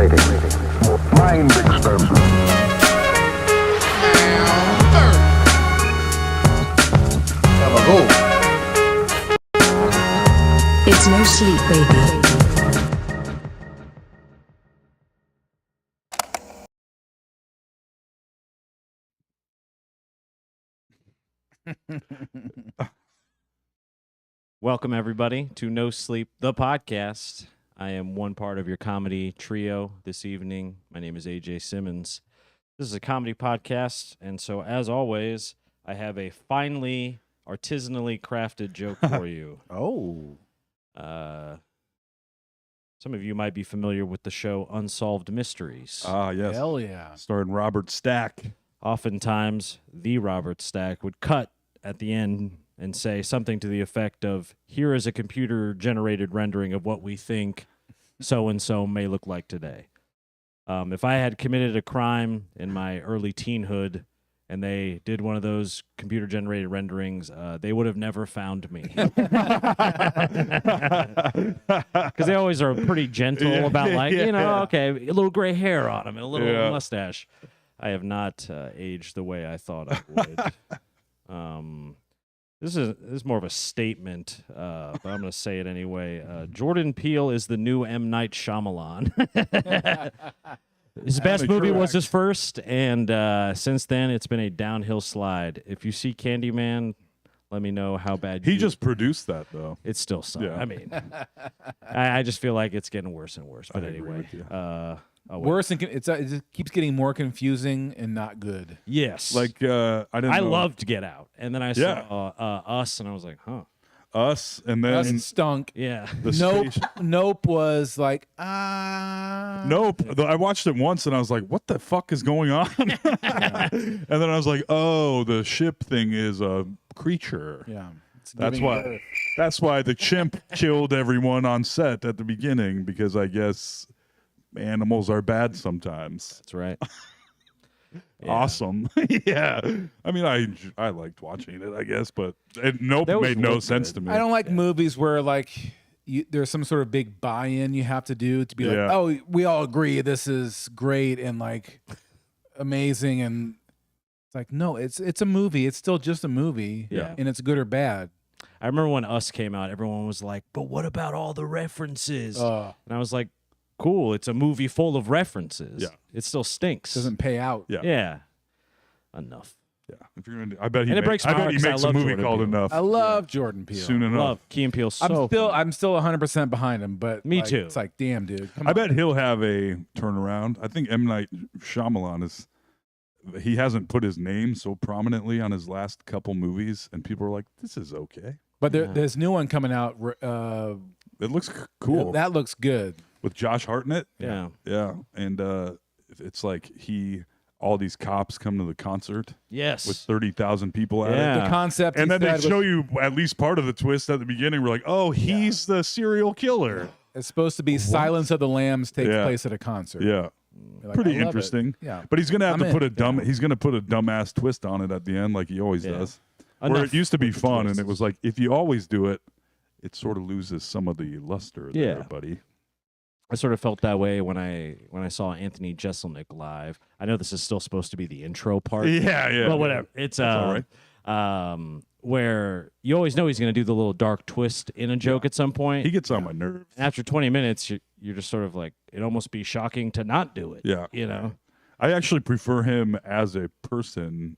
stimulating, mind experiment. It's no sleep, baby. Welcome, everybody, to No Sleep, the podcast. I am one part of your comedy trio this evening. My name is AJ Simmons. This is a comedy podcast, and so, as always, I have a finely, artisanally crafted joke for you. Oh. Some of you might be familiar with the show Unsolved Mysteries. Ah, yes. Hell yeah. Starring Robert Stack. Oftentimes, the Robert Stack would cut at the end and say something to the effect of, here is a computer-generated rendering of what we think so-and-so may look like today. If I had committed a crime in my early teenhood and they did one of those computer-generated renderings, they would have never found me. Because they always are pretty gentle about, okay, a little gray hair on him and a little mustache. I have not aged the way I thought I would. This is more of a statement, but I'm going to say it anyway. Jordan Peele is the new M. Night Shyamalan. His best movie was his first, and since then it's been a downhill slide. If you see Candyman, let me know how bad He just produced that, though. It still sucks. Yeah. I mean, I just feel like it's getting worse and worse. But I agree anyway, with you. Worse and it just keeps getting more confusing and not good. yes. Like, I didn't know. I loved Get Out, and then I saw Us, and I was like, huh. Us, and then That stunk. Yeah. the Nope. station. Nope was like, Nope. I watched it once, and I was like, what the fuck is going on? And then I was like, oh, the ship thing is a creature. Yeah. That's why. That's why the chimp killed everyone on set at the beginning, because I guess animals are bad sometimes. That's right. Yeah. Awesome. Yeah. I mean, I liked watching it, I guess, but Nope That was made no real sense good. to me. I don't like movies where like there's some sort of big buy-in you have to do to be like, oh, we all agree this is great and like amazing, and it's like, no, it's a movie. It's still just a movie. Yeah. And it's good or bad. I remember when Us came out, everyone was like, but what about all the references? And I was like, cool, it's a movie full of references. Yeah. It still stinks. Doesn't pay out. Yeah. Yeah. Enough. Yeah. If you're gonna, I bet he And it makes, breaks I my bet heart he 'cause I makes a love movie Jordan called Peele. Enough I love Jordan Peele. soon enough. Love Key and Peele so I'm still 100% behind him, but Me like, too. It's like, damn, dude. Come I on. bet he'll have a turnaround. I think M. Night Shyamalan he hasn't put his name so prominently on his last couple movies, and people are like, this is okay. But there's new one coming out. It looks cool. That looks good. With Josh Hartnett. Yeah. Yeah. And it's like all these cops come to the concert Yes. with 30,000 people at Yeah. it. The concept. And he then they said show was- you at least part of the twist at the beginning. We're like, oh, he's the serial killer. It's supposed to be Silence of the Lambs takes Yeah. place at a concert. Yeah. You're like, Pretty I love it. interesting. Yeah. But he's gonna have I'm to in. put he's gonna put a dumbass twist on it at the end, like he always Yeah. does. Where Enough it used to be with the fun, and twists. it was like, if you always do it, it sort of loses some of the luster there, Yeah. buddy. I sort of felt that way when I saw Anthony Jeselnik live. I know this is still supposed to be the intro part. Yeah. But whatever. It's all right. Where you always know he's going to do the little dark twist in a joke at some point. He gets on my nerves. After 20 minutes, you're just sort of like, it'd almost be shocking to not do it. Yeah. You know? I actually prefer him as a person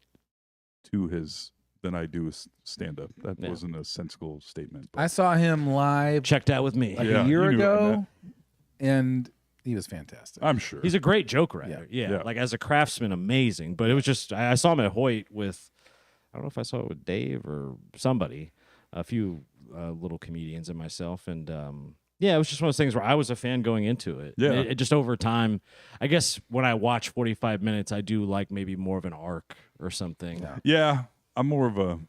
than I do stand up. That Yeah. wasn't a sensible statement. but- I saw him live Checked out with me. like Yeah, a year you knew I ago, and he was fantastic. I'm sure. He's a great joke writer. Yeah. Yeah. Like as a craftsman, amazing. But it was just, I saw him at Hoyt with, I don't know if I saw it with Dave or somebody, a few little comedians and myself. And yeah, it was just one of those things where I was a fan going into it. Yeah. It just over time, I guess when I watch 45 minutes, I do like maybe more of an arc or something. Yeah, I'm more of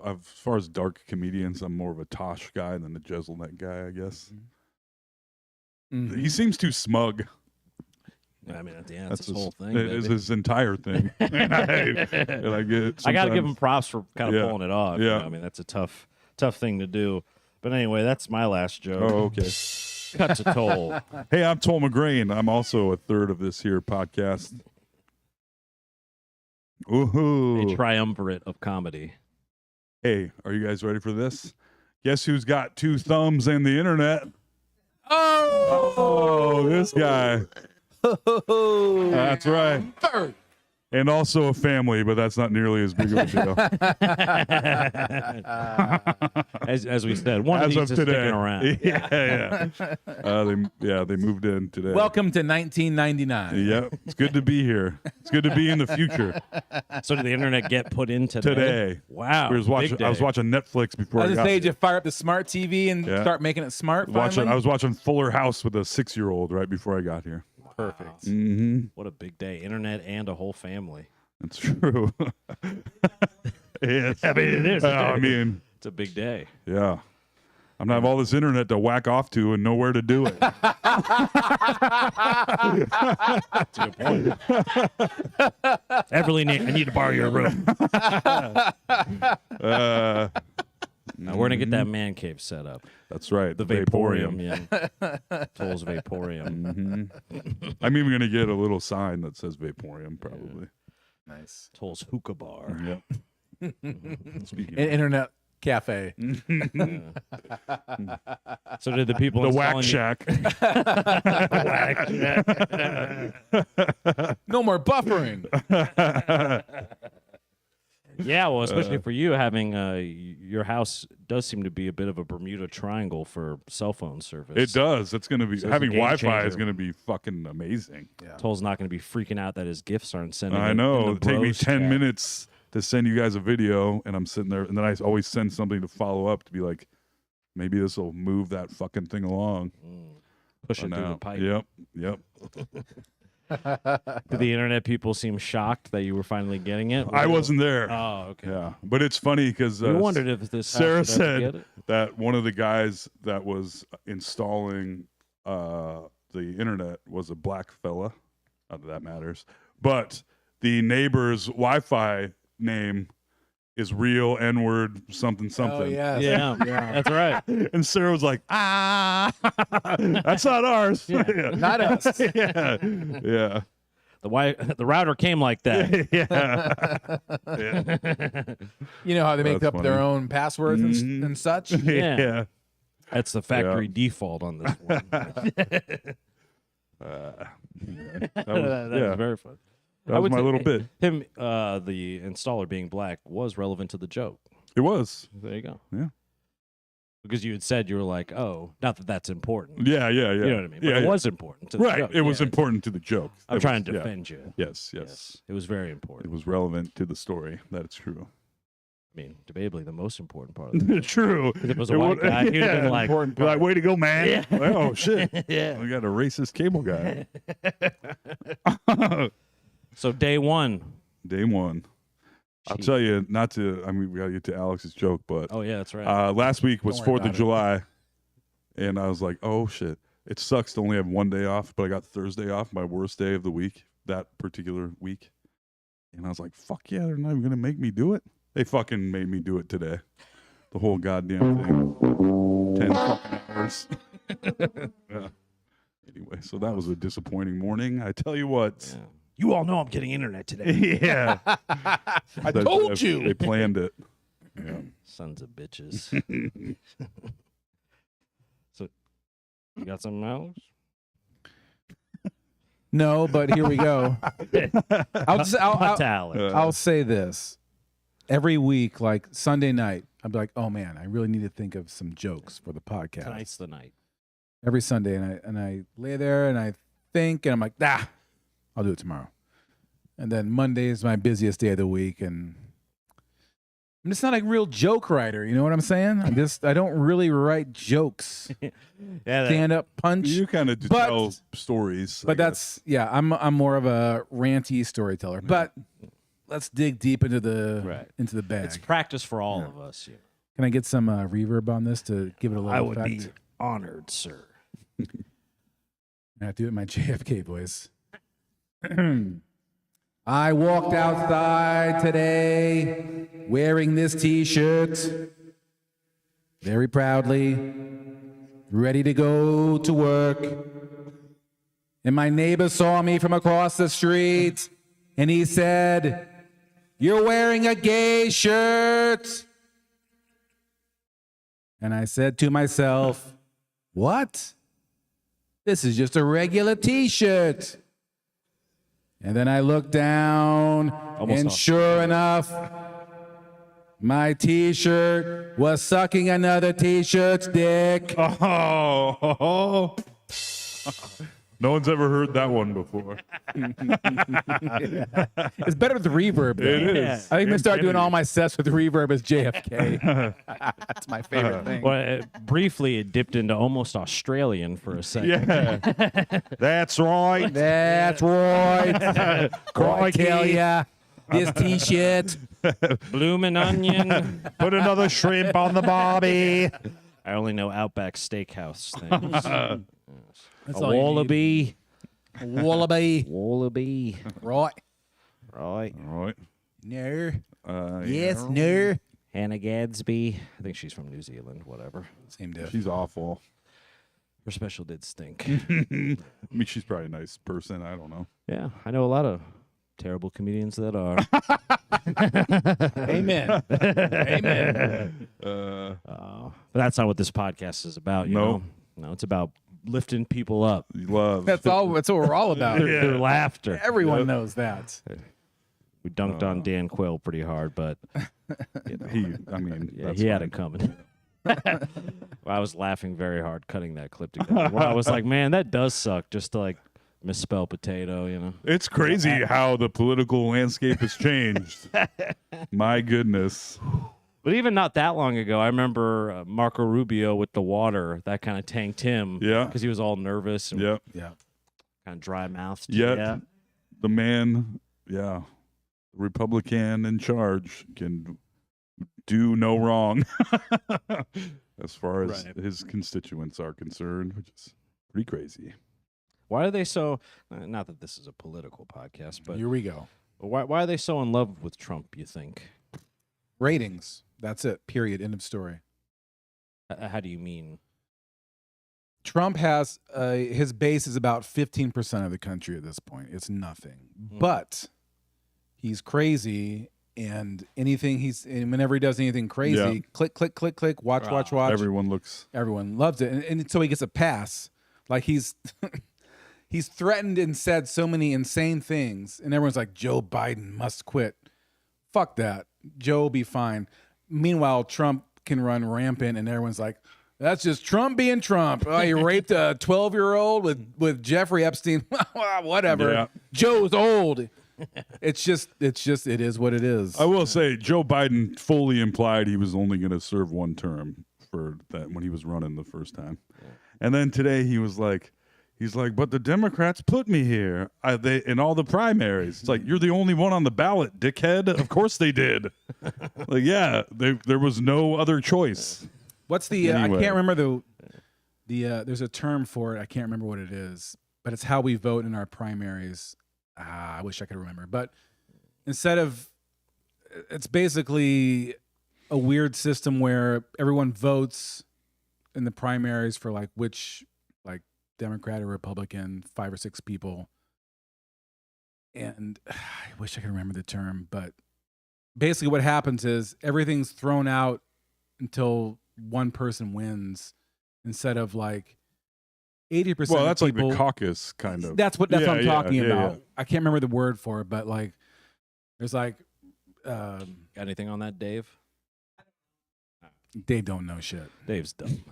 as far as dark comedians, I'm more of a Tosh guy than a Jeselnik guy, I guess. Mhm. He seems too smug. I mean, at the end, that's his whole thing. It is baby. his entire thing. and I get I got to give sometimes- him props for kind of Yeah. pulling it off. You Yeah. know? I mean, that's a tough thing to do. But anyway, that's my last joke. Oh, okay. cuts a toll. Hey, I'm Toll McGrain. I'm also a third of this here podcast. A Woohoo. triumvirate of comedy. Hey, are you guys ready for this? Guess who's got 2 thumbs and the internet? Oh, this guy. That's right. Third. And also a family, but that's not nearly as big of a deal. As we said, one of As these of is today. sticking around. They moved in today. Welcome to 1999. Yep. It's good to be here. It's good to be in the future. So did the internet get put in today? Today. Wow. I was watching Netflix before I I was got say, here. did you fire up the smart TV and Yeah. start making it smart? I was finally? watching Fuller House with a 6-year-old right before I got here. Perfect. Mm-hmm. What a big day. Internet and a whole family. That's true. Yes. I mean, it is. I mean, It's a big day. yeah. I'm gonna have all this internet to whack off to and nowhere to do it. That's a good point. Everly, I need to borrow your room. Now, we're going to get that man cave set up. That's right. The Vaporium. Yeah. Toll's Vaporium. Mm-hmm. I'm even gonna get a little sign that says Vaporium, probably. Nice. Toll's Hookah Bar. Yep. Speaking An internet cafe. So did the people the Whack installing Shack. No more buffering. Yeah, well, especially for you, having your house does seem to be a bit of a Bermuda Triangle for cell phone service. It does. It's gonna be So it's a having game Wi-Fi is changer. gonna be fucking amazing. Toll's not going to be freaking out that his gifts aren't sending. I in know. the It'll take me bros 10 chat. minutes to send you guys a video, and I'm sitting there, and then I always send something to follow up to be like, maybe this will move that fucking thing along. Push it But through no. the pipe. Yep. Did the internet people seem shocked that you were finally getting it? I wasn't there. Oh, okay. Yeah, but it's funny because We wondered if this house Sarah would ever get said it. that one of the guys that was installing the internet was a black fella. Not that that matters. But the neighbor's Wi-Fi name is real N-word something something. Oh, yes. Yeah, that's right. And Sarah was like, that's not ours. Yeah. Not us. yeah. Yeah. The router came like that. Yeah. You know how they make That's up their funny. own passwords Mhm. and such? Yeah. Yeah. That's the factory default on this one. That That was, was very fun. that I was would my say little bit. Him, the installer being black, was relevant to the joke. It was. There you go. Yeah. Because you had said you were like, oh, not that that's important. Yeah. You know what I mean? But Yeah, it yeah. was important. To the Right. joke. It was Yeah. important to the joke. I'm It trying was- to yeah. defend you. Yes. It was very It important. was relevant to the story. That is true. I mean, debatably the most important part of the True. If it was a white guy, he'd have been like, Be like, way to go, man. Yeah. Like, oh, shit. yeah. We got a racist cable guy. So day one. Day one. I'll Gee. tell you, not to, I mean, we got to get to Alex's joke, but Oh, yeah, that's right. last week was Don't worry 4th of about it. July. And I was like, oh, shit. It sucks to only have one day off, but I got Thursday off, my worst day of the week, that particular week. And I was like, fuck yeah, they're not even going to make me do it. They fucking made me do it today. The whole goddamn thing. 10 fucking hours. Yeah. Anyway, so that was a disappointing morning. I tell you what. Yeah. You all know I'm getting internet today. Yeah. I told you. They planned it. Yeah. Sons of bitches. So, you got something else? No, but here we go. Cut to Alex. I'll say this. Every week, like Sunday night, I'll be like, oh man, I really need to think of some jokes for the podcast. Tonight's the night. Every Sunday, and I lay there and I think, and I'm like, I'll do it tomorrow. And then Monday is my busiest day of the week, and I'm just not a real joke writer. You know what I'm saying? I don't really write jokes. Yeah, that, Stand up punch. You kind of But- tell stories. But that's I'm more of a ranty storyteller. But let's dig deep into the Right. into the bag. it's practice for all of us. Yeah. Can I get some reverb on this to give it a little I would effect? be honored, sir. I have to do it in my JFK voice. I walked outside today wearing this T-shirt very proudly. ready to go to work. And my neighbor saw me from across the street, and he said, "You're wearing a gay shirt." And I said to myself, "What? This is just a regular t-shirt." And then I looked down, and sure enough, my t-shirt was sucking another t-shirt's dick. Oh. No one's ever heard that one before. It's better with the reverb, though. It is. I think I'm going to start doing all my sets with reverb as JFK. That's my favorite thing. Well, briefly, it dipped into almost Australian for a second. Yeah. That's right. That's right. I tell ya, this t-shirt. Bloomin' onion. Put another shrimp on the barbie. I only know Outback Steakhouse things. That's A all you need. wallaby. Wallaby. Wallaby. Right. Right. All right. No. Yes, no. Hannah Gadsby. I think she's from New Zealand, whatever. Same diff. She's awful. Her special did stink. I mean, she's probably a nice person. I don't know. Yeah, I know a lot of terrible comedians that are. Amen. Amen. But that's not what this podcast is about, you No. know? No, it's about lifting people up. You love. That's all. That's what we're all about. Their laughter. Everyone knows that. We dunked on Dan Quayle pretty hard, but I mean, yeah, that's he had fine. it coming. Well, I was laughing very hard cutting that clip together. Well, I was like, man, that does suck, just to like misspell potato, you know? It's crazy how the political landscape has changed. My goodness. But even not that long ago, I remember Marco Rubio with the water. That kind of tanked him. Yeah. Because he was all nervous and Yep. Yeah. kind of dry mouthed. Yet Yeah. the man, Republican in charge can do no wrong as far as his constituents are concerned, which is pretty crazy. Why are they so? Not that this is a political podcast, but Here we go. why are they so in love with Trump? You think? Ratings. That's it. Period. End of story. How do you mean? Trump has his base is about 15% of the country at this point. It's nothing. But he's crazy, and and whenever he does anything crazy, click, click, click, click, watch, watch, watch. Everyone looks. Everyone loves it, and so he gets a pass. Like he's threatened and said so many insane things, and everyone's like, Joe Biden must quit. Fuck that. Joe will be fine. Meanwhile, Trump can run rampant, and everyone's like, that's just Trump being Trump. Oh, he raped a 12-year-old with Jeffrey Epstein. Whatever. Yeah. Joe's old. It is what it is. I will say, Joe Biden fully implied he was only going to serve one term for that when he was running the first time, and then today he's like, but the Democrats put me here. They in all the primaries. It's like, you're the only one on the ballot, dickhead. Of course they did. Like, yeah, there was no other choice. What's the? Anyway. I can't remember the. There's a term for it. I can't remember what it is, but it's how we vote in our primaries. I wish I could remember. But instead of, it's basically a weird system where everyone votes in the primaries for like which like Democrat or Republican, 5 or 6 people. And I wish I could remember the term, but basically what happens is everything's thrown out until one person wins instead of like 80%. Well, that's of people, like the caucus kind of. That's what I'm talking about. Yeah. I can't remember the word for it, but like there's like Got anything on that, Dave? they don't know shit. Dave's dumb.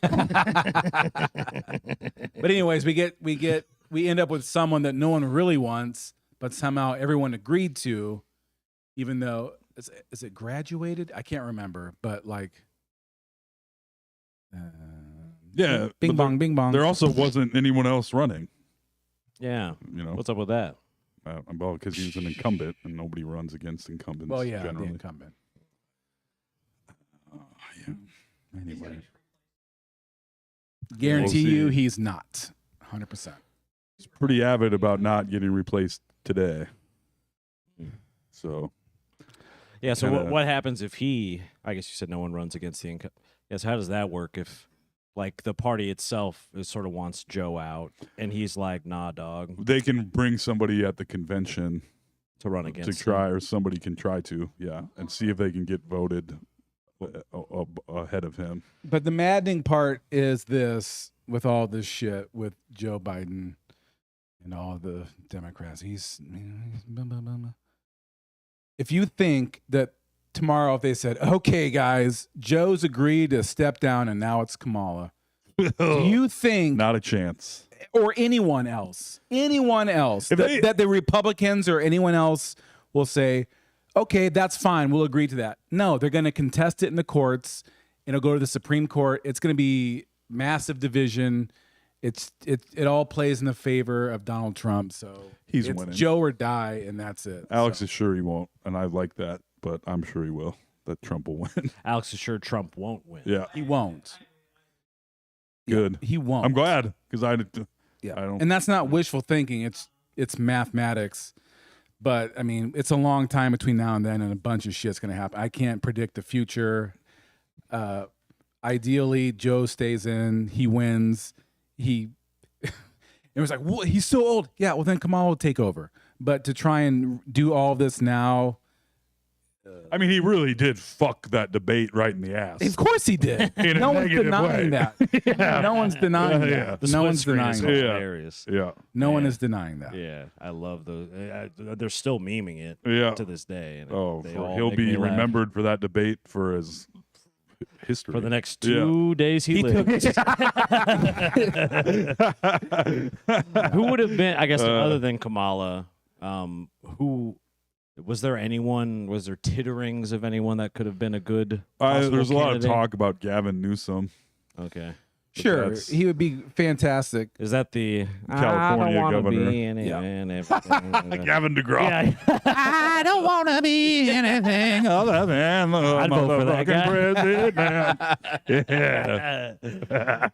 But anyways, we end up with someone that no one really wants, but somehow everyone agreed to, even though is it graduated? I can't remember, but like Yeah, bing but bong, bing bong. There also wasn't anyone else running. Yeah. You know, What's up with that? well, because he was an incumbent, and nobody runs against incumbents. Well, yeah, generally. the incumbent. Yeah. Anyway, Guarantee We'll you, see. he's not 100%. he's pretty avid about not getting replaced today. So Yeah, so Kinda- what happens if I guess you said no one runs against the incumbent. Yes, how does that work if Like the party itself is sort of wants Joe out, and he's like, "Nah, dog," They can bring somebody at the convention to run to against try, him. or somebody can try to, and see if they can get voted ahead of him. But the maddening part is this: with all this shit with Joe Biden and all the Democrats, if you think that tomorrow, if they said, "Okay, guys, Joe's agreed to step down, and now it's Kamala," do you think, Not a chance. or anyone else, that the Republicans or anyone else will say, "Okay, that's fine, we'll agree to that"? No, they're going to contest it in the courts. It'll go to the Supreme Court. It's going to be massive division. It all plays in the favor of Donald Trump. So He's it's winning. Joe or die, and that's it. Alex So, is sure he won't, and I like that, but I'm sure he will. That Trump will win. Alex is sure Trump won't win. Yeah, he won't. good. He won't. I'm glad because I Yeah, don't. and that's not wishful thinking. It's mathematics. But I mean, it's a long time between now and then, and a bunch of shit's gonna happen. I can't predict the future. Ideally, Joe stays in. He wins. It was like, well, he's so old. Yeah, well then Kamala will take over. But to try and do all this now, I mean, he really did fuck that debate right in the ass. of course he did. In a No one's negative denying way. that. No one's denying that. Yeah. The No split one's screen denying is that. Yeah. hilarious. Yeah, No one Yeah. is denying that. Yeah, I love those. They're still memeing it yeah. to this day. And Oh, they all he'll make be me laugh. remembered for that debate for his history. For the next 2 days he, He lived. Who would have been, I guess, other than Kamala, who was there anyone, was there titterings of anyone that could have been a good possible there's a lot of candidate? talk about Gavin Newsom. Okay. Sure, that's- he would be fantastic. Is that the California I don't wanna governor. Be in it, Yeah. and everything. Gavin DeGraw. Yeah. I don't want to be anything other Man, the I'd vote for that motherfucking guy. president. Yeah.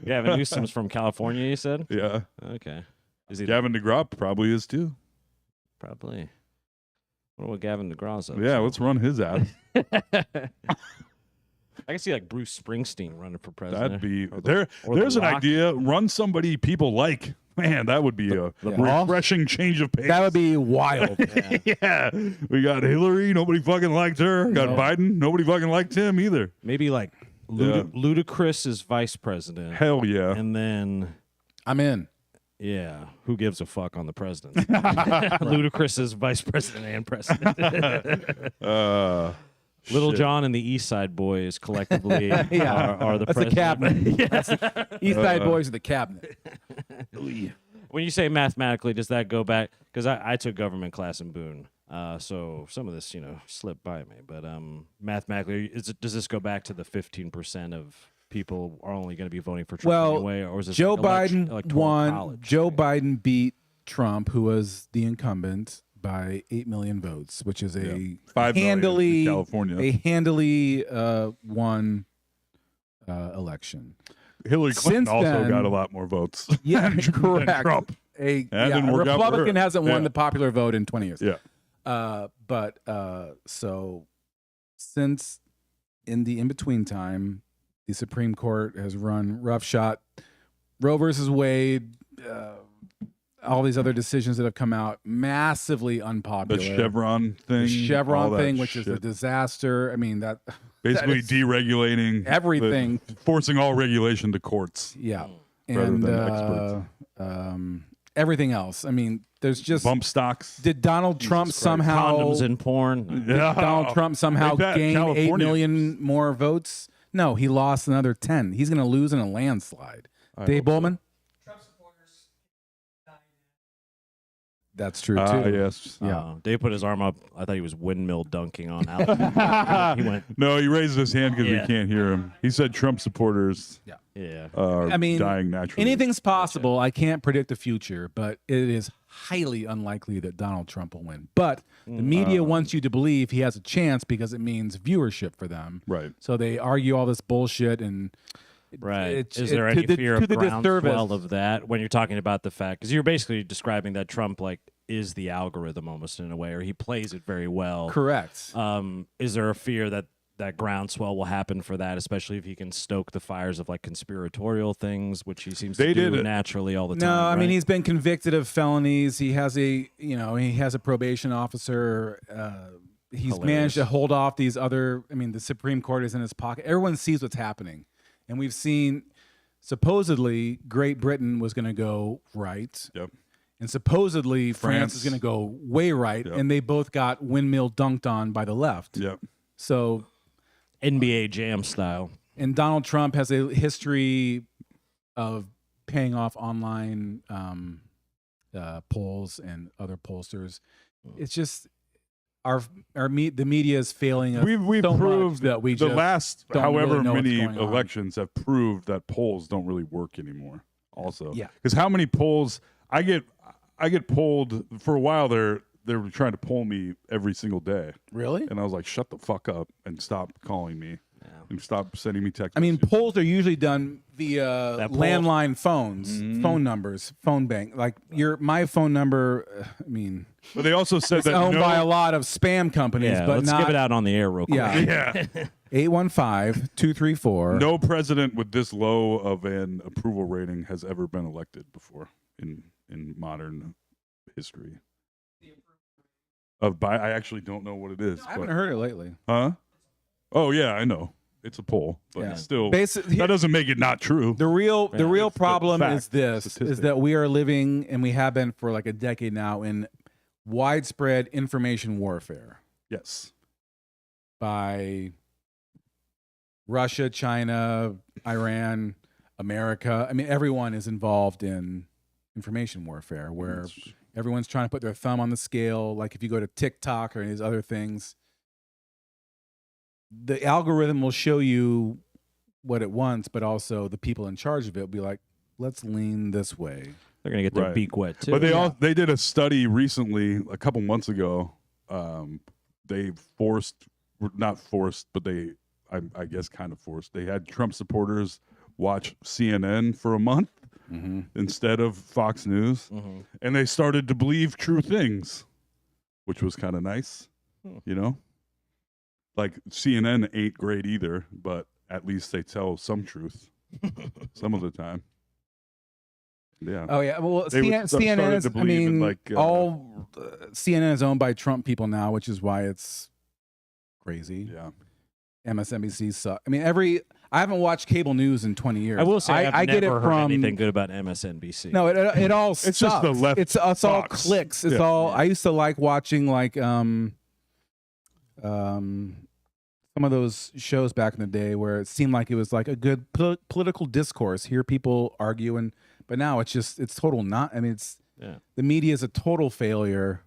Gavin Newsom's from California, you said? Yeah. Okay. Is he Gavin DeGraw probably is too. Probably. I wonder what Gavin DeGraw's up Yeah, to. let's run his ass. I can see like Bruce Springsteen running for president. That'd be Or the- there. or The There's an Rock. idea. Run somebody people like. Man, that would be a Yeah. refreshing change of pace. That would be wild. Yeah. yeah. We got Hillary. Nobody fucking liked her. Got No. Biden. Nobody fucking liked him either. Maybe like Ludacris is vice president. Hell yeah. And then, I'm in. yeah, who gives a fuck on the president? Ludacris is vice president and president. Little Shit. John and the East Side Boys collectively Yeah. are the That's the president. cabinet. East Side Boys are the cabinet. When you say mathematically, does that go back? Because I took government class in Boone, so some of this, slipped by me. But mathematically, does this go back to the 15% of people are only going to be voting for Trump Well, anyway, or is this Joe like Biden electoral won. college Joe thing? Biden beat Trump, who was the incumbent, by 8 million votes, which is a 5 million in handily California. won election. Hillary Clinton Since also then- got a lot more votes. Yeah, than correct. Trump. A didn't work out for Republican her. hasn't won Yeah. the popular vote in 20 years. Yeah. So since in the in-between time, the Supreme Court has run roughshod. Roe versus Wade, all these other decisions that have come out, massively The unpopular. Chevron thing. The Chevron all that thing, which is a shit. disaster. I mean, that Basically is deregulating everything. forcing all regulation to courts. Yeah. Rather And than everything else. I mean, there's just Bump stocks. did Donald Trump Christ. somehow Condoms in porn. Yeah. Donald Trump somehow Make that gain 8 California. million more votes? No, he lost another 10. He's going to lose in a landslide. I Dave hope so. Bowman? That's true too. Yes. Yeah. Dave put his arm up. I thought he was windmill dunking on Alex. He went, No, he raised his hand because Yeah. we can't hear him. He said Trump supporters yeah. are I mean, dying naturally. Anything's possible. I can't predict the future, but it is highly unlikely that Donald Trump will win. But the media wants you to believe he has a chance because it means viewership for them. Right. So they argue all this bullshit and Right. It's- Is there to any the- fear to of the disservice. groundswell of that when you're talking about the fact? Because you're basically describing that Trump is the algorithm almost in a way, or he plays it very well. correct. Is there a fear that that groundswell will happen for that, especially if he can stoke the fires of like conspiratorial things, which he seems to do naturally all the time. No, I mean right? he's been convicted of felonies. He has a probation officer. He's managed to hold off these other. I mean, the Supreme Court is in his pocket. Everyone sees what's happening, and we've seen supposedly Great Britain was going to go right. Yep. And supposedly France is going to go way right, and they both got windmill dunked on by the left. Yep. So NBA Jam style. And Donald Trump has a history of paying off online polls and other pollsters. It's just the media is failing us. We've so proved that we the just last don't however really know many what's going on. elections have proved that polls don't really work anymore. Also, Yeah. because how many polls I get polled for a while there. They were trying to poll me every single day. Really? And I was like, shut the fuck up and stop calling me. Yeah. And stop sending me text I mean, messages. polls are usually done via That poll- landline phones, Mm-hmm. phone numbers, phone bank. Like my phone number, I mean, But they also said it's that owned by a lot of spam companies, Yeah, but let's not give it out on the air real quick. Yeah. yeah, 815-234. no president with this low of an approval rating has ever been elected before in modern history. I actually don't know what it is. I haven't but- heard it lately. Huh? Oh yeah, I know. It's a poll, but Yeah. still, Basically, that doesn't make it not true. the real It's the problem fact, is this: statistic. is that we are living, and we have been for like a decade now, in widespread information warfare Yes. by Russia, China, Iran, America. I mean, everyone is involved in information warfare, where everyone's trying to put their thumb on the scale. Like if you go to TikTok or these other things, the algorithm will show you what it wants, but also the people in charge of it will be like, let's lean this way. They're gonna get their Right. beak wet too. But they did a study recently, a couple months ago. They not forced, but I guess kind of forced. They had Trump supporters watch CNN for a month instead of Fox News, and they started to believe true things, which was kind of nice, you know. Like CNN ain't great either, but at least they tell some truth some of the time. Yeah. Oh yeah, well They CNN started is. to I believe in, mean, like, all CNN is owned by Trump people now, which is why it's crazy. Yeah. MSNBC suck. I mean, I haven't watched cable news in 20 years. I will say I've I get it never heard from anything good about MSNBC. No, it all It's just sucks. the left It's all box. clicks. It's Yeah. all. I used to like watching like some of those shows back in the day where it seemed like it was like a good political discourse. Hear people arguing, but now it's total not. I mean, the media is a total failure.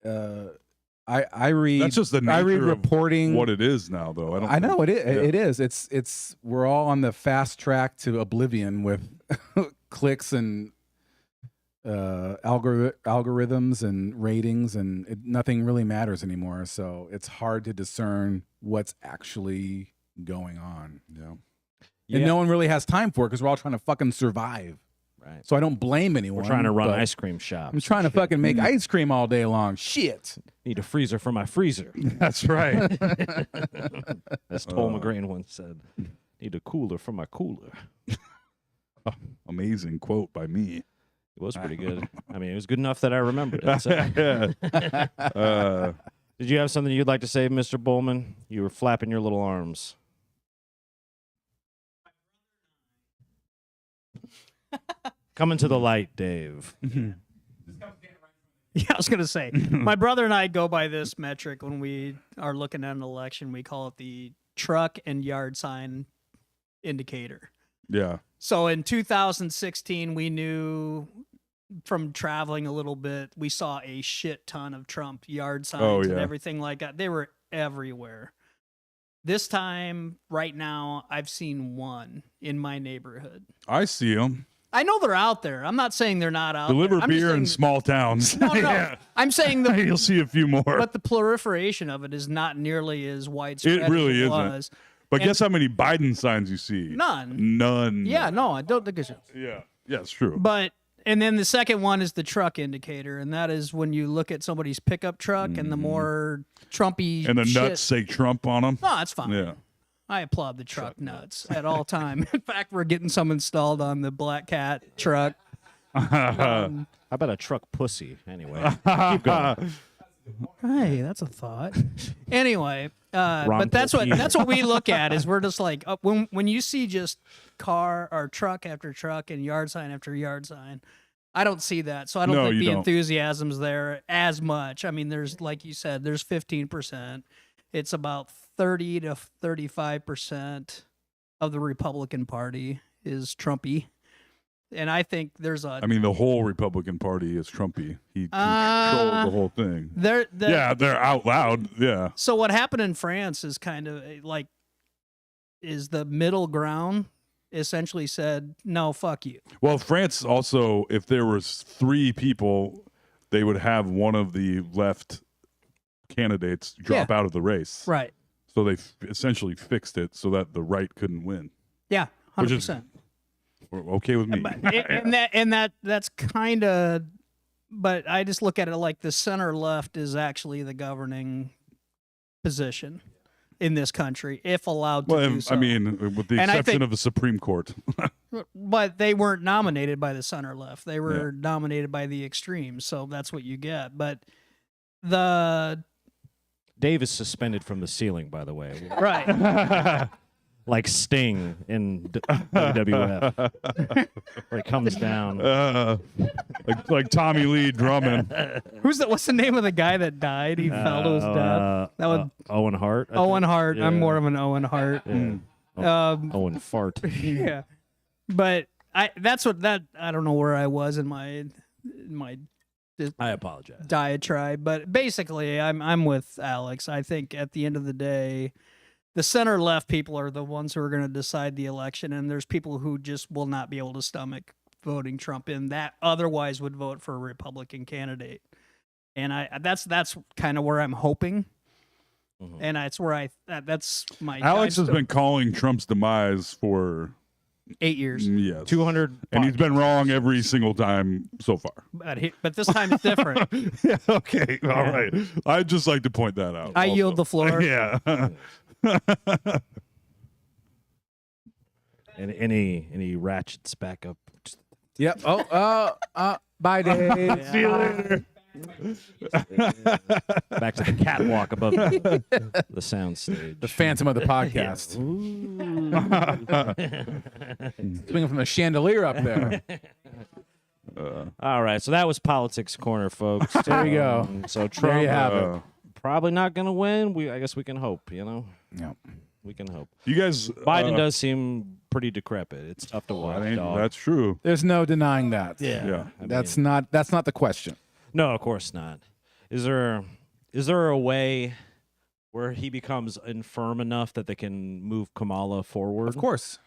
I read. That's just the nature I read of reporting. what it is now, though. I know it is. It is. It's. We're all on the fast track to oblivion with clicks and algorithms and ratings, and nothing really matters anymore. So it's hard to discern what's actually going on. Yeah. And no one really has time for it because we're all trying to fucking survive. Right. So I don't blame anyone. We're trying to run but ice cream shops. I'm trying to fucking make ice cream all day long. Shit. Need a freezer for my freezer. That's right. As Toll McGrain once said. Need a cooler for my cooler. Amazing quote by me. It was pretty good. I mean, it was good enough that I remembered it. So. Did you have something you'd like to say, Mr. Bowman? You were flapping your little arms. Coming to the light, Dave. Yeah, I was gonna say, my brother and I go by this metric when we are looking at an election. We call it the truck and yard sign indicator. Yeah. So in 2016, we knew from traveling a little bit, we saw a shit ton of Trump yard signs and yeah. everything like that. They were everywhere. This time, right now, I've seen one in my neighborhood. I see them. I know they're out there. I'm not saying they're not out Deliver there. I'm just beer in saying- small towns. No. I'm saying the You'll see a few more. but the proliferation of it is not nearly as widespread It really as it isn't. was. But and- guess how many Biden signs you see? None. None. Yeah, no, I don't think it's. Yeah. Yeah, it's true. But And then the second one is the truck indicator, and that is when you look at somebody's pickup truck and the more Trumpy And the shit, nuts say Trump on them. No, that's fine. Yeah. I applaud the truck nuts at all time. In fact, we're getting some installed on the Black Cat truck. How about a truck pussy? Anyway, keep going. Hey, that's a thought. Anyway, Ron but that's Popeil. what we look at is we're just like when you see just car or truck after truck and yard sign after yard sign. I don't see that, so I don't No, think you the don't. enthusiasm's there as much. I mean, there's like you said, there's 15%. It's about 30 to 35% of the Republican Party is Trumpy. And I think there's a I mean, the whole Republican Party is Trumpy. He controls the whole thing. Yeah, they're out loud. Yeah. So what happened in France is kind of like is the middle ground essentially said, no, fuck you. Well, France also, if there was 3 people, they would have one of the left candidates drop out of the race. Right. So they essentially fixed it so that the right couldn't win. Yeah, Which is 100%. okay with me. That's kind of, but I just look at it like the center left is actually the governing position in this country, if allowed to do so. I mean, with the And I exception think- of the Supreme Court. But they weren't nominated by the center left. They were nominated by the extremes, so that's what you get. But the Dave is suspended from the ceiling, by the way. right, Like Sting in WWF. Where he comes down. like Tommy Lee drumming. what's the name of the guy that died? He fell to his death. That was Owen Hart. I Owen think. Hart. Yeah. I'm more of an Owen Hart. Yeah. Owen Fart. Yeah, but I don't know where I was in my I apologize. diatribe, but basically I'm with Alex. I think at the end of the day, the center left people are the ones who are going to decide the election, and there's people who just will not be able to stomach voting Trump in that otherwise would vote for a Republican candidate. And that's kind of where I'm hoping. And that's where that's my Alex has been calling Trump's demise for 8 years. yes, 200. and he's been wrong every single time so far. But this time it's different. Yeah, okay, all right. I'd just like to point that out. I also. yield the floor. Yeah. And any ratchets back up. Yep. Bye, Dave. See you later. Back to the catwalk above the sound stage. The phantom of the podcast. Swinging from the chandelier up there. All right, so that was Politics Corner, folks. There you go. So Trump There you have it. probably not going to win. I guess we can hope, Yep. We can hope. You guys, Biden does seem pretty decrepit. It's tough to watch. dog. that's true. There's no denying that. Yeah. I That's mean, not the question. no, of course not. Is there a way where he becomes infirm enough that they can move Kamala forward? Of course.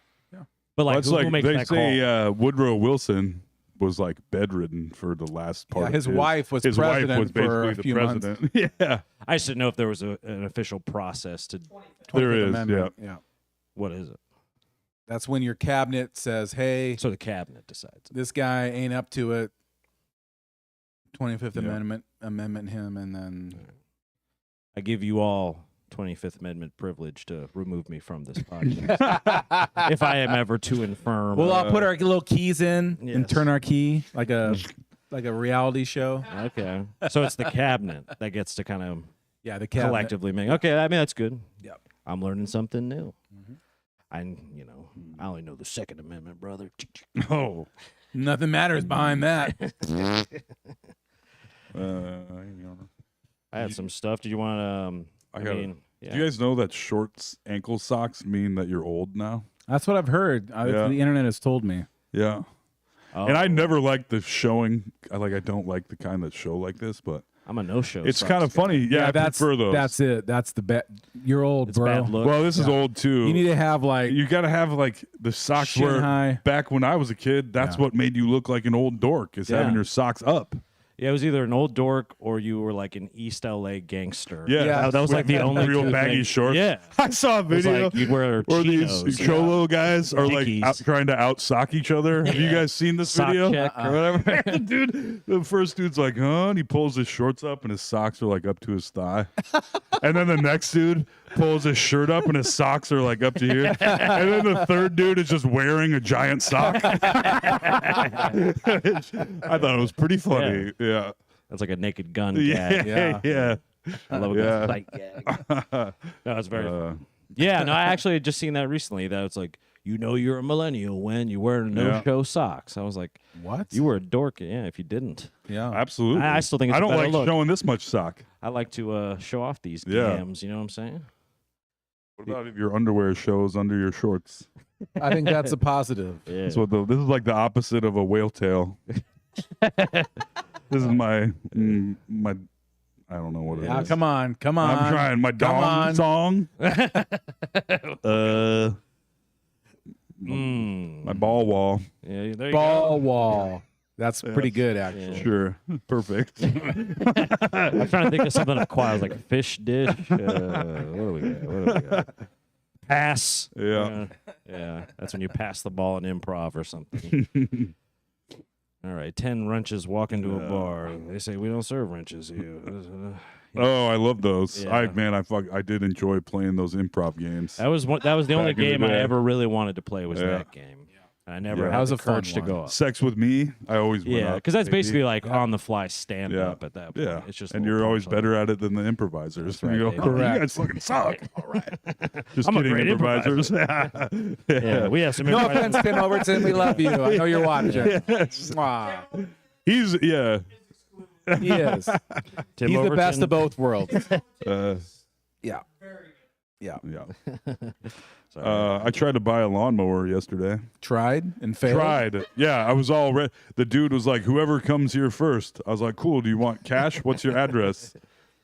But like, Well, it's who like makes they that say call? Woodrow Wilson was like bedridden for the last part. Yeah, his of wife was his wife president was basically for a the few months. president. Yeah, I just didn't know if there was an official process to. there 25th is. Amendment. Yeah. Yeah. What is it? That's when your cabinet says, "Hey, So the cabinet decides. this guy ain't up to it." 25th Yeah. Amendment him, and then I give you all 25th Amendment privilege to remove me from this podcast if I am ever too infirm. we'll all put our little keys in and Yes. turn our key like a reality show. Okay, so it's the cabinet that gets to kind of Yeah, the cabinet. collectively make. Okay, I mean that's good. Yep. I'm learning something new. I only know the Second Amendment, brother. Oh. Nothing matters behind that. I had some stuff. Do you want to? I got it. mean, yeah. Do you guys know that short ankle socks mean that you're old now? That's what I've heard. Yeah. The internet has told me. Yeah. Oh, And I never liked the showing. I don't like the kind that show like this, but I'm a no-show. it's socks kind of guy. funny. Yeah, I that's prefer those. That's it. That's the bet. You're old, It's bro. bad look. Well, this is old too. You need to have like You got to have like the socks Shin where high. back when I was a kid, that's Yeah. what made you look like an old dork is Yeah. having your socks up. Yeah, it was either an old dork or you were like an East LA gangster. Yeah, that was like the only real two baggy things. shorts. Yeah, I saw a it was video like you'd wear where these chinos, cholo guys are like Dickies. trying to out sock each other. Have you guys seen this sock video? check or whatever. The dude, the first dude's like, huh? And he pulls his shorts up and his socks are like up to his thigh. And then the next dude pulls his shirt up and his socks are like up to here. And then the third dude is just wearing a giant sock. I thought it was pretty funny. Yeah. That's like a Naked Gun Yeah. gag. Yeah. I love a Yeah. good sight gag. No, it's very fun. Yeah, no, I actually had just seen that recently. That it's like, you know, you're a millennial when you wear no-show socks. I was like, What? you were a dork. Yeah, if you didn't. Yeah. Absolutely. I still think it's I a don't better like look. showing this much sock. I like to show off these Yeah. gams. You know what I'm saying? What about if your underwear shows under your shorts? I think that's a positive. Yeah. This is like the opposite of a whale tail. This is my I don't know what it is. Come on. I'm trying my Come dong on. song. My ball wall. Yeah, there you Ball wall. That's pretty good, actually. Yeah. Sure. Perfect. go. I'm trying to think of something quiet, like a fish dish. What do we got? Pass. Yeah. Yeah. That's when you pass the ball in improv or something. All right, 10 wrenches walk into a bar. They say we don't serve wrenches here. Oh, I love those. Yeah. I did enjoy playing those improv games. That was the only Back in the game I day. ever really wanted to play was Yeah. that game. I never Yeah. had That was the a fun courage to one. go up. Sex with Me, I always went Yeah, up. because that's baby. basically like on the fly stand Yeah. up at that point. Yeah, It's just and little you're always punchline. better at it than the improvisers. That's And right, you go, baby. "Oh, you Correct. guys fucking suck. All right. Just I'm a kidding, great improvisers. Yeah, we have some No improvisers. offense, Tim Overton. We love you. I know you're watching. Mwah. He's yeah. He is. Tim He's the Overton. best of both worlds. Yeah. Yeah. Sorry. I tried to buy a lawnmower yesterday. Tried and failed. Tried. Yeah, I was all ready. The dude was like, whoever comes here first. I was like, cool. Do you want cash? What's your address?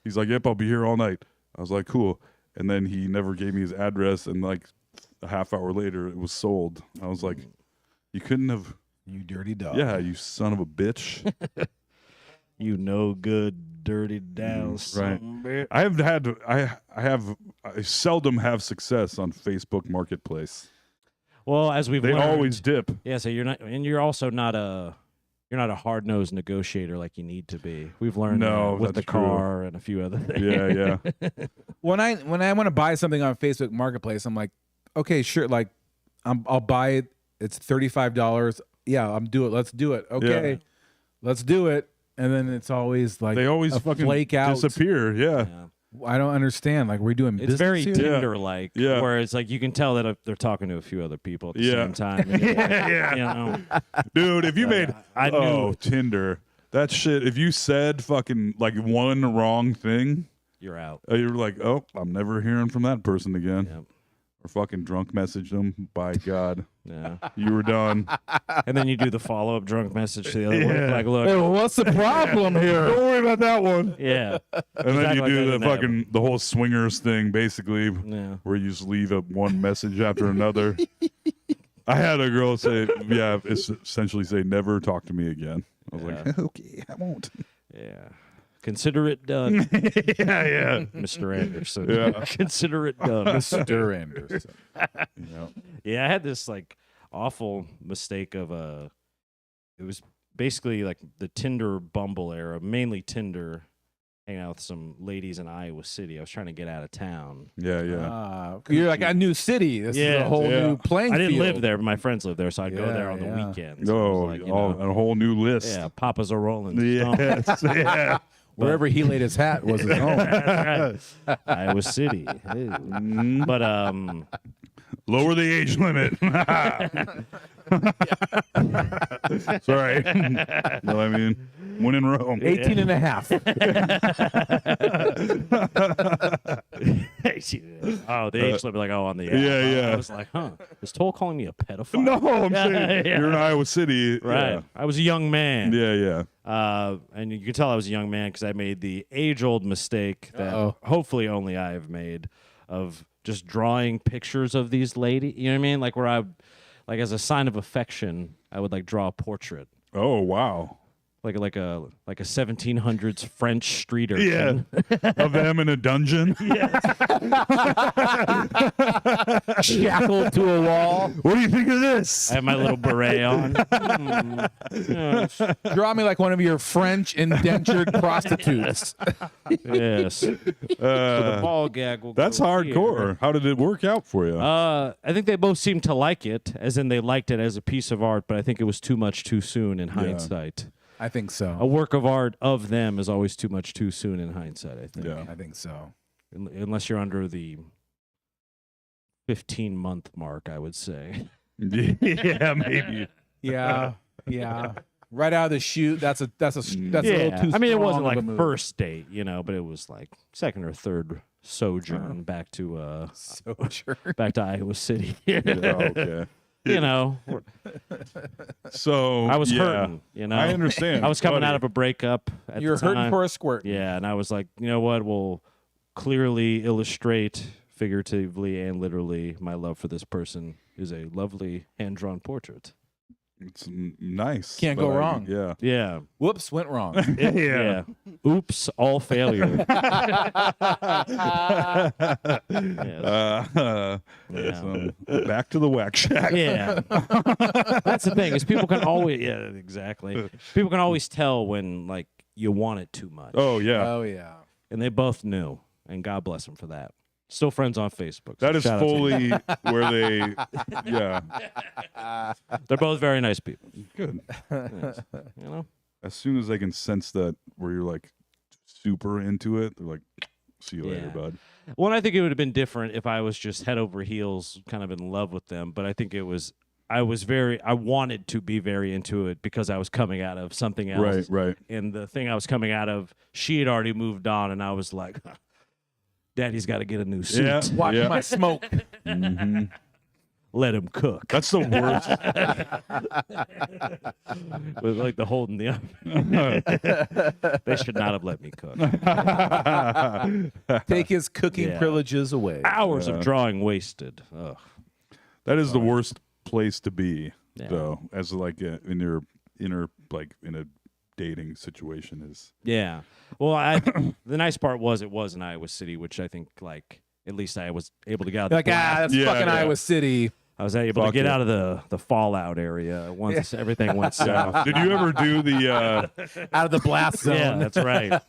He's like, yep, I'll be here all night. I was like, cool. And then he never gave me his address. And like a half hour later, it was sold. I was like, you couldn't have. You dirty dog. Yeah, you son of a bitch. You no good, dirty down son. Bitch. I seldom have success on Facebook Marketplace. Well, as we've They learned, always dip. yeah. So you're not, and you're also not a hard nosed negotiator like you need to be. We've learned No, that with the that's true. car and a few other things. Yeah, yeah. When I want to buy something on Facebook Marketplace, I'm like, okay, sure. Like, I'll buy it. It's $35. Yeah, I'm do it. Let's do it. Okay, Yeah. let's do it. And then it's always like They always a fucking flake out. disappear. Yeah. Yeah. I don't understand. Like, we're doing It's business very here? Tinder like, Yeah. where it's like you can tell that they're talking to a few other people at the Yeah. same time. Yeah. You know? Dude, if you made I knew it. Tinder, that shit, if you said fucking like one wrong thing, You're out. you're like, oh, I'm never hearing from that person again. Yep. Or fucking drunk messaged them. By God, Yeah. you were done. And then you do the follow up drunk message to the other one. Yeah. Like, look, Hey, well, what's the problem here? Don't worry about that one. yeah. And then Exactly you like do that the didn't the whole swingers thing, basically, Yeah. where you just leave up one message after another. I had a girl say, yeah, it's essentially say, never talk to me again. I was like, okay, I won't. Yeah. Consider it done, Yeah. Mr. Anderson. Yeah. Consider it done. Mr. Anderson. Yeah, I had this like awful mistake of it was basically like the Tinder Bumble era, mainly Tinder, hanging out with some ladies in Iowa City. I was trying to get out of town. Yeah. You're like a new city. This is Yeah. a whole Yeah. new playing I didn't field. live there, but my friends lived there, so I'd go Yeah, there on the yeah. weekends. Oh, It was like, you all, know, a whole new list. yeah, Papa's a rolling stone. Yes. Yeah. Wherever he laid his hat was his home. That's right. Iowa City. Ew. But Lower the age limit. Sorry. No, I mean, when in Rome. 18 and a half. oh, the age limit, like, on the app. Yeah, yeah. I was like, huh, is Toll calling me a pedophile? No, I'm saying Yeah. you're in Iowa City. Right. I was a young man. Yeah, yeah. And you can tell I was a young man because I made the age-old mistake that hopefully only I have made of just drawing pictures of these ladies. You know what I mean? Like where I, like as a sign of affection, I would like draw a portrait. Oh, wow. like a 1700s French street Yeah, urchin. of them in a dungeon. Shackled to a wall. What do you think of this? I have my little beret on. Yes. Draw me like one of your French indentured prostitutes. Yes. So the ball gag will That's go hardcore. here. How did it work out for you? I think they both seemed to like it, as in they liked it as a piece of art, but I think it was too much too soon in hindsight. I think A so. work of art of them is always too much too soon in hindsight, I think. Yeah. I think so. Unless you're under the 15-month mark, I would say. Yeah, maybe. Yeah. Yeah. Right out of the chute. That's a little too I mean, it strong wasn't of a like move. first date, but it was like second or third sojourn back to Iowa City. Yeah, okay. So I was yeah, hurting. I understand. I was coming buddy. out of a breakup. At You're the hurting time. for a squirt. Yeah, and I was like, you know what? We'll clearly illustrate, figuratively and literally, my love for this person is a lovely hand-drawn portrait. It's nice. Can't but go wrong. Yeah. Yeah. Whoops, went wrong. Yeah. Oops, all failure. Yes. Back to the whack shack. Yeah. That's the thing, is people can always, yeah, exactly. People can always tell when, like, you want it too much. Oh yeah. Oh, yeah. And they both knew, and God bless them for that. Still friends on Facebook. So That is shout out to you. fully where they. Yeah. They're both very nice people. Good. Yes. As soon as they can sense that where you're like super into it, they're like, "See you later, Yeah. bud." Well, and I think it would have been different if I was just head over heels, kind of in love with them. But I think I wanted to be very into it because I was coming out of something else. Right. And the thing I was coming out of, she had already moved on, and I was like, Daddy's got to get a new suit. Yeah. Watch my smoke. hmm Let him cook. That's the worst. With like the holding the They should not have let me cook. Take his cooking Yeah. privileges away. Hours of drawing wasted. Ugh. That is the worst place to be, Yeah. though, as like in your inner, like in a dating situation is. Yeah. Well, the nice part was it was in Iowa City, which I think, like, at least I was able to get out. Like, that's Yeah, fucking yeah. Iowa City. I was able to Fuck get it. out of the fallout area once everything went south. Did you ever do the? Out of the blast zone. Yeah, that's right.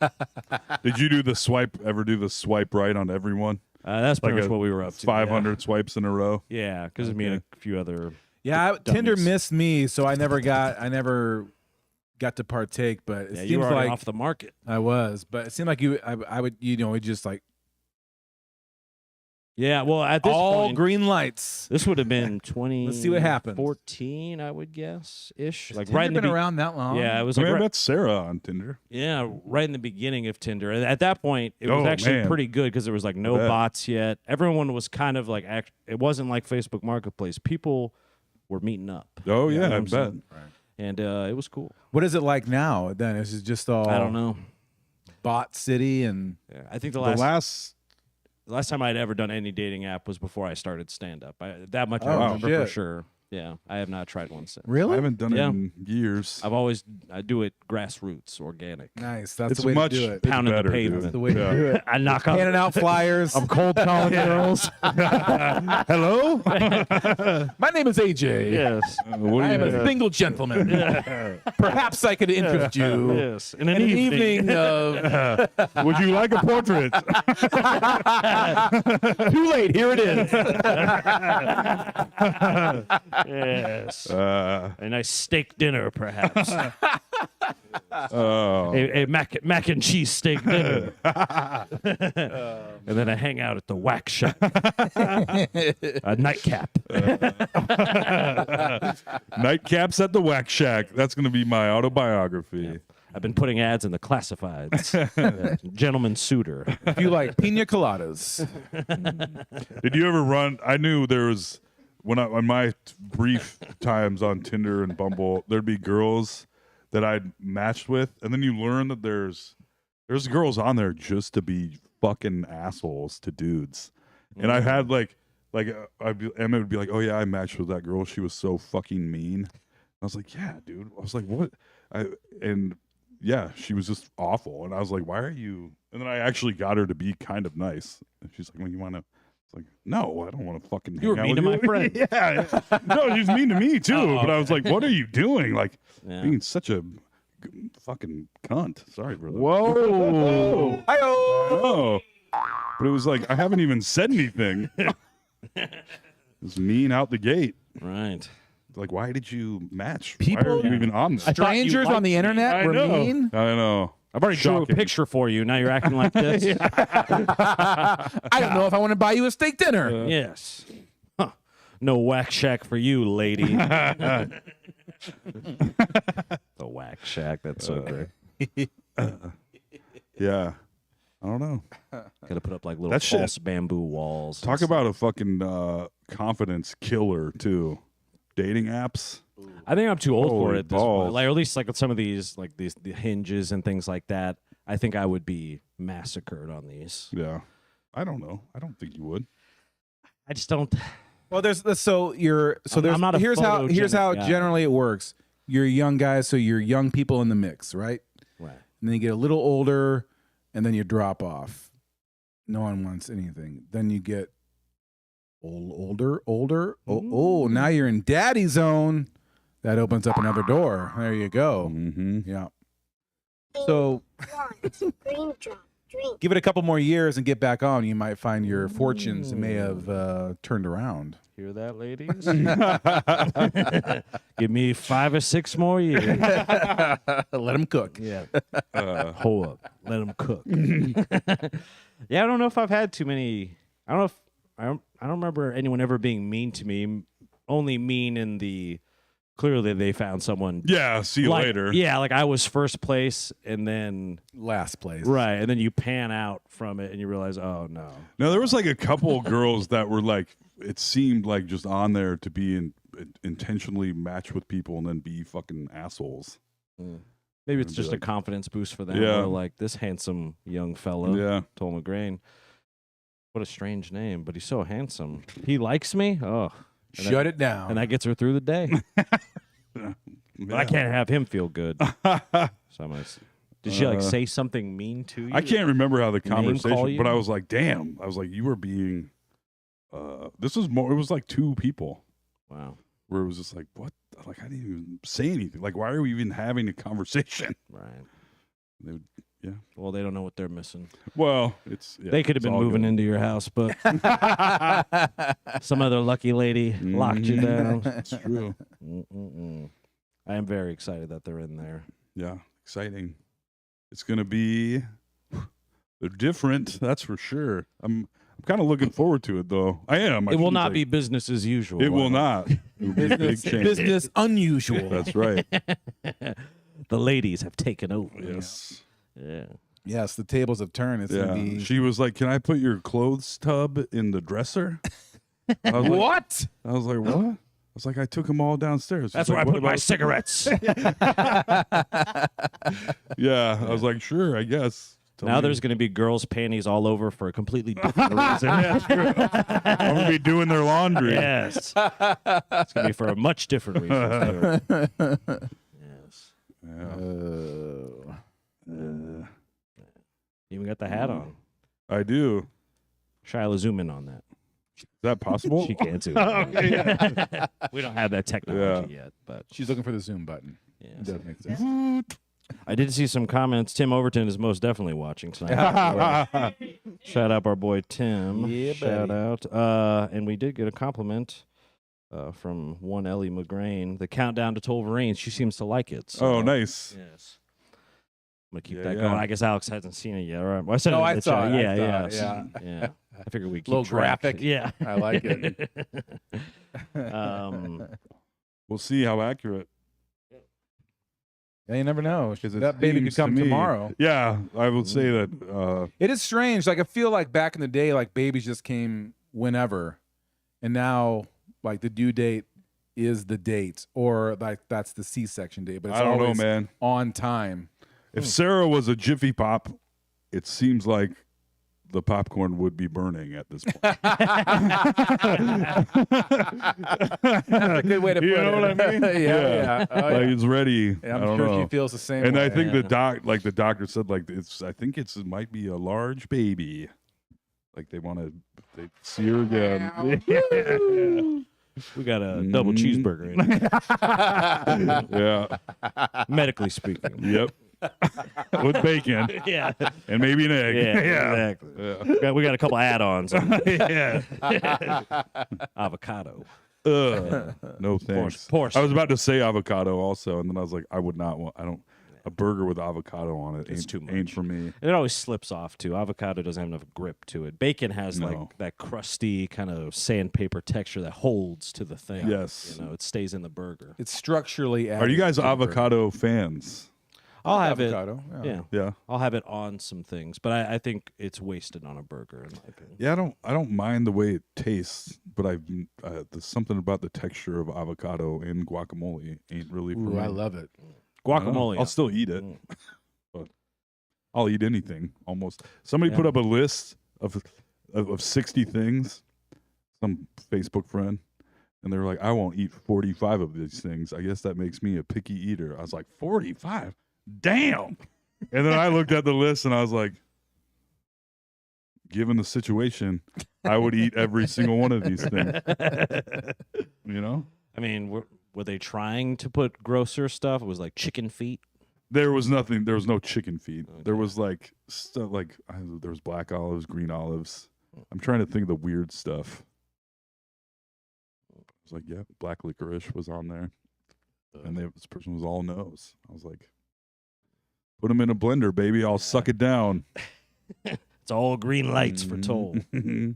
Did you do the swipe? Ever do the swipe right on everyone? That's pretty Like much what we were up to. 500 swipes in a row. Yeah, because of me and a few other. Yeah, Tinder dummies. missed me, so I never got to partake. But it Yeah, you seems were already like off the market. I was. But it seemed like I would, we just like Yeah, well, at this all point, green lights. this would have been 20. Let's see what happens. 14, I would guess, ish. Like Tinder right in the been around that long? Yeah, it was I like mean, I right, met Sarah on Tinder. yeah, right in the beginning of Tinder. And at that point, it was Oh, actually man. pretty good because there was like no bet. bots yet. Everyone was kind of like it wasn't like Facebook Marketplace. People were meeting up. Oh You know yeah, what I I'm bet. saying? And it was cool. What is it like now? Then is it just all I don't know. bot city and Yeah, I think the The last last time I'd ever done any dating app was before I started stand up. That much I Oh, remember for shit. sure. Yeah, I have not tried one since. I really haven't done Yeah. it in years. I do it grassroots, organic. nice. That's It's the way much to do it. it's Pounding the better, pavement. dude. The way Yeah. to do it. I knock on. Handing out flyers. I'm cold calling girls. Hello. My name is AJ. Yes. What I do am you a single gentleman. Perhaps I could interest you Yes. In in an evening of Would you like a portrait? too late. Here it is. Yes. Uh, A nice steak dinner, perhaps. oh. a mac and cheese steak dinner. And then I hang out at the whack shop. A nightcap. Nightcaps at the Whack Shack. That's going to be my autobiography. I've been putting ads in the classifieds. Gentleman suitor. If you like pina coladas, Did you ever run? I knew there was on my brief times on Tinder and Bumble, there'd be girls that I'd matched with, and then you learn that there's girls on there just to be fucking assholes to dudes. And I had Emma would be like, "Oh yeah, I matched with that girl. She was so fucking mean." I was like, "Yeah, dude." I was like, "What?" And yeah, she was just awful. And I was like, why are you? And then I actually got her to be kind of nice. And she's like, well, you want to? It's like, no, I don't want to fucking. You were hang out mean with to my friend. Yeah, no, she was mean to me too. Oh, but I was like, what are you doing? Like Yeah. being such a fucking cunt. Sorry, brother. Whoa. Oh, but it was like I haven't even said anything. It was mean out the gate. Right. Like, why did you match? People- why are you even on this? I thought you Strangers on the liked me. internet I were know. mean. I know. I've already drew a Shocking. picture for you. Now you're acting like this. I don't know if I want to buy you a steak dinner. Yes. Huh. No whack shack for you, lady. The whack shack. That's so great. Yeah. I don't know. Got to put up like little That shit- false bamboo walls. Talk about a fucking confidence killer too. Dating apps. I think I'm too old for Holy it at this point. balls. Like, or at least like with some of these, like the hinges and things like that. I think I would be massacred on these. Yeah. I don't know. I don't think you would. I just don't. Well, there's so you're so I'm there's not a here's how photogenic guy. generally it works. You're young guys, so you're young people in the mix, right? Right. And then you get a little older, and then you drop off. No one wants anything. Then you get older. Oh, now you're in daddy zone. That opens up another door. There you go. Mm-hmm. Yeah. So Green drop. Drink. give it a couple more years and get back on. You might find your fortunes may have turned around. Hear that, ladies? Give me 5 or 6 more years. Let them cook. Yeah. Hold up. Let them cook. Yeah, I don't know if I've had too many. I don't know if I don't remember anyone ever being mean to me. Only mean in the clearly they found someone. Yeah. See you like, later. Yeah, like I was first place, and then Last place. right, and then you pan out from it, and you realize, oh no. No, there was like a couple girls that were like, it seemed like just on there to be intentionally match with people and then be fucking assholes. Maybe it's Be just like- a confidence boost for them. Yeah. They're like this handsome young fellow, Yeah. Tom McGrain. What a strange name, but he's so handsome. He likes me. Oh, and Shut it down. and that gets her through the day. But I can't have him feel good. So I'm gonna. Did she like say something mean to you? I can't remember how the Name call conversation, you? but I was like, damn. I was like, you were being. This was more. It was like 2 people Wow. where it was just like, what? Like I didn't even say anything. Like, why are we even having a conversation? Right. They would, yeah. Well, they don't know what they're missing. Well, it's. Yeah, They could have it's been all moving good. into your house, but some other lucky lady locked you down. It's true. Mm-mm-mm. I am very excited that they're in there. Yeah, exciting. It's gonna be. They're different, that's for sure. I'm kind of looking forward to it, though. I am. I It will shouldn't not say- be business as usual. It will not. It will be a big business, change. business unusual. That's right. The ladies have taken over. Yes. Yeah. Yes, the tables have turned. It's Yeah. gonna be She was like, "Can I put your clothes tub in the dresser?" I was like, what? I was like, "What?" I was like, "I took them all downstairs." That's She's where I like, put "What my about-" cigarettes. Yeah, I was like, "Sure, I guess." Tell Now me. there's going to be girls' panties all over for a completely different reason. I'm gonna be doing their laundry. Yes. It's going to be for a much different reason. too. Yes. Yeah. You even got the hat on. I do. Shyla, zoom in on that. Is that possible? She can't zoom. We don't have that technology yet, but She's looking for the Zoom button. yes. It does make sense. I did see some comments. Tim Overton is most definitely watching tonight. Shout out our boy Tim. Yeah, Shout buddy. out. And we did get a compliment from one Ellie McGrain. The countdown to Tolverine. She seems to like it. So. Oh, nice. Yes. I'm gonna keep Yeah, that yeah. going. I guess Alex hasn't seen it yet. All right. Well, I said No, it in I the saw chat. it. I Yeah, saw it, yeah, yeah. I figured we keep Little track. graphic. Yeah. I like it. We'll see how accurate. Yeah, you never know. 'Cause it That baby could seems to come me- tomorrow. Yeah, I would say that. It is strange. Like I feel like back in the day, like babies just came whenever, and now like the due date is the date, or like that's the C-section date. But it's I don't know, always man. on time. If Sarah was a Jiffy Pop, it seems like the popcorn would be burning at this point. That's a good way to put it. You know what I mean? yeah. Oh, Like it's ready. yeah. I I'm don't sure know. she feels the same And way. I think Yeah. the doctor said like I think it might be a large baby. Like they see her again. We got a double Mhm. cheeseburger in here, Yeah. medically speaking. Yep. With bacon Yeah. and maybe an egg. Yeah, exactly. Yeah. We got a couple add-ons. Yeah. Avocado. No thanks. Poor I was about to say avocado also, and then I was like, I would not want. A burger with avocado on it. It's ain't, too Ain't much. for me. It always slips off too. Avocado doesn't have enough grip to it. Bacon has No. like that crusty kind of sandpaper texture that holds to the thing. Yes. You know, it stays in the burger. It's structurally. Are you guys avocado fans? I'll have avocado? it. Yeah. Yeah. I'll have it on some things, but I think it's wasted on a burger in my opinion. Yeah, I don't mind the way it tastes, but there's something about the texture of avocado in guacamole ain't really for Ooh, me. I love it. Guacamole. I'll still eat it, but I'll eat anything almost. Somebody Yeah. put up a list of 60 things, some Facebook friend, and they were like, I won't eat 45 of these things. I guess that makes me a picky eater. I was like, 45? Damn. And then I looked at the list and I was like, given the situation, I would eat every single one of these things. You know? I mean, were they trying to put grosser stuff? It was like chicken feet. There was nothing. There was no chicken feet. Okay. There was like stuff like there was black olives, green olives. I'm trying to think of the weird stuff. I was like, yeah, black licorice was on there, and this person was all nose. I was like, put them in a blender, baby. I'll suck it down. It's all green lights for toll. Mhm.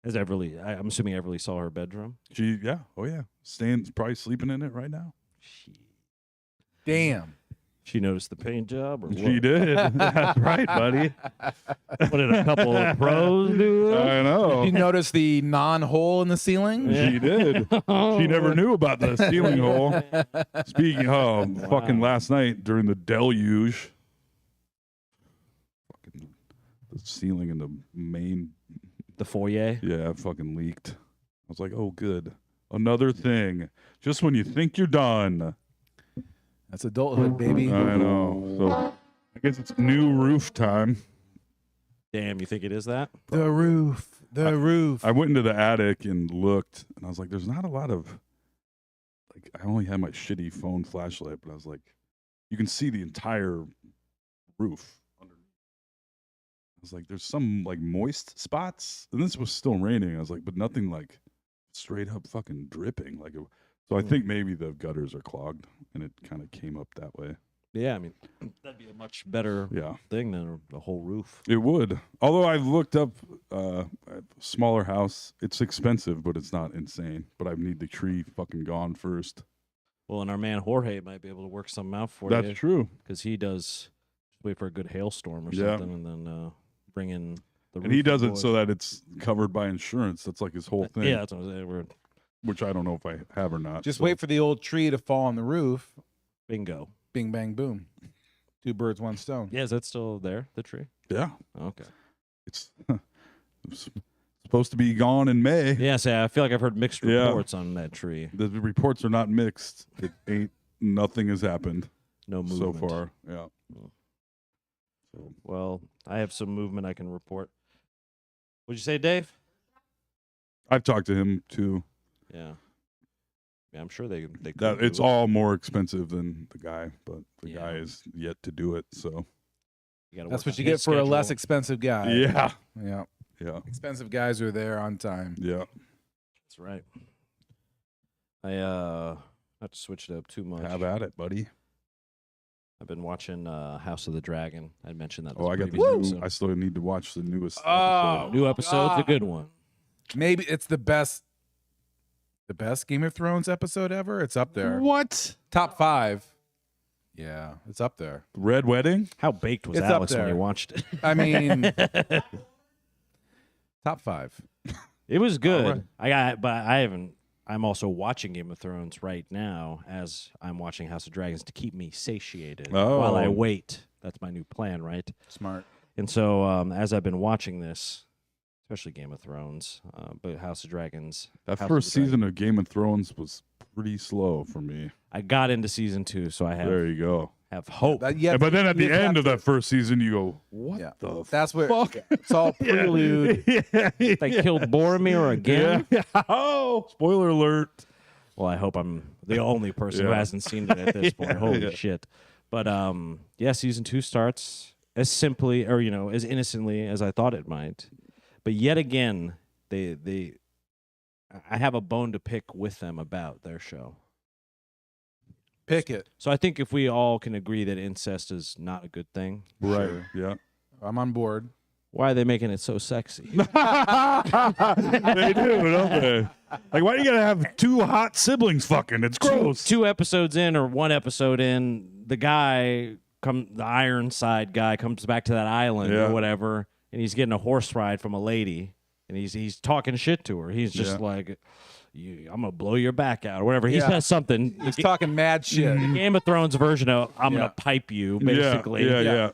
Has Everly? I'm assuming Everly saw her bedroom. Oh yeah, probably sleeping in it right now. Damn. She noticed the paint job, or She what? did. That's right, buddy. What did a couple of pros do? I know. You notice the non-hole in the ceiling? She did. She never knew about the ceiling hole. Speaking of, fucking last night during the deluge, fucking the ceiling in the main, The foyer. yeah, fucking leaked. I was like, oh, good. Another thing. Just when you think you're done. That's adulthood, baby. I know. So I guess it's new roof time. Damn, you think it is that? The roof. The roof. I went into the attic and looked, and I was like, there's not a lot of, like, I only had my shitty phone flashlight, but I was like, you can see the entire roof underneath. I was like, there's some, like, moist spots, and this was still raining. I was like, but nothing, like, straight up fucking dripping. Like, so I think maybe the gutters are clogged, and it kind of came up that way. Yeah, I mean, that'd be a much better Yeah. thing than the whole roof. It would. Although I've looked up a smaller house. It's expensive, but it's not insane. But I need the tree fucking gone first. Well, and our man Jorge might be able to work something out for That's you. true. Because he does wait for a good hailstorm or Yeah. something, and then bring in the. And he roof does it boys. so that it's covered by insurance. That's like his whole thing. Yeah, that's what I'm saying. We're Which I don't know if I have or not. Just so. wait for the old tree to fall on the roof. bingo. Bing, bang, boom. 2 birds, 1 stone. Yeah, is that still there? The tree? Yeah. Okay. It's supposed to be gone in May. Yeah, so I feel like I've heard mixed Yeah. reports on that tree. The reports are not mixed. It ain't. Nothing has happened No so movement far. Yeah. So Well, I have some movement I can report. What'd you say, Dave? I've talked to him too. Yeah. Yeah, I'm sure they could. That it's do it. all more expensive than the guy, but the Yeah. guy is yet to do it. So You gotta That's work what you on get his for a less schedule. expensive guy. yeah, Yeah. yeah, Expensive guys are there on time. yeah. That's right. I not to switch it up too much. Have at it, buddy. I've been watching House of the Dragon. I mentioned that. Oh, I got the previous new. episode. I still need to watch the newest. Oh. episode. New episode's a God. good one. Maybe it's the best Game of Thrones episode ever. It's up there. What? Top 5. Yeah, it's up there. Red Wedding? How baked was It's up Alex when there. you watched it? I mean, top 5. It was good. right. I haven't. I'm also watching Game of Thrones right now as I'm watching House of Dragons to keep me satiated while I Oh. wait. That's my new plan, right? Smart. And so as I've been watching this, especially Game of Thrones, but House of Dragons. That House first of the Dragon, season of Game of Thrones was pretty slow for me. I got into season 2, so I There you go. have hope. That- yeah, But then at the you end have of to- that first season, you go, what Yeah. the That's where fuck? it's all prelude. They killed Boromir again. Yeah. Oh, spoiler alert. Well, I hope I'm the only person who Yeah. hasn't seen it at this point. Holy Yeah. shit. But yeah, season 2 starts as simply or as innocently as I thought it might. But yet again, I have a bone to pick with them about their show. Pick it. So I think if we all can agree that incest is not a good thing, Right. Sure. Yeah. I'm on board. why are they making it so sexy? They do, don't they? Like, why do you gotta have two hot siblings fucking? It's gross. Two episodes in or one episode in, the Ironside guy comes back to that island Yeah. or whatever, and he's getting a horse ride from a lady, and he's talking shit to her. He's just Yeah. like, I'm gonna blow your back out or whatever. He Yeah. says something. He's talking mad shit. Game of Thrones version of I'm Yeah. gonna pipe you, Yeah, basically. Yeah.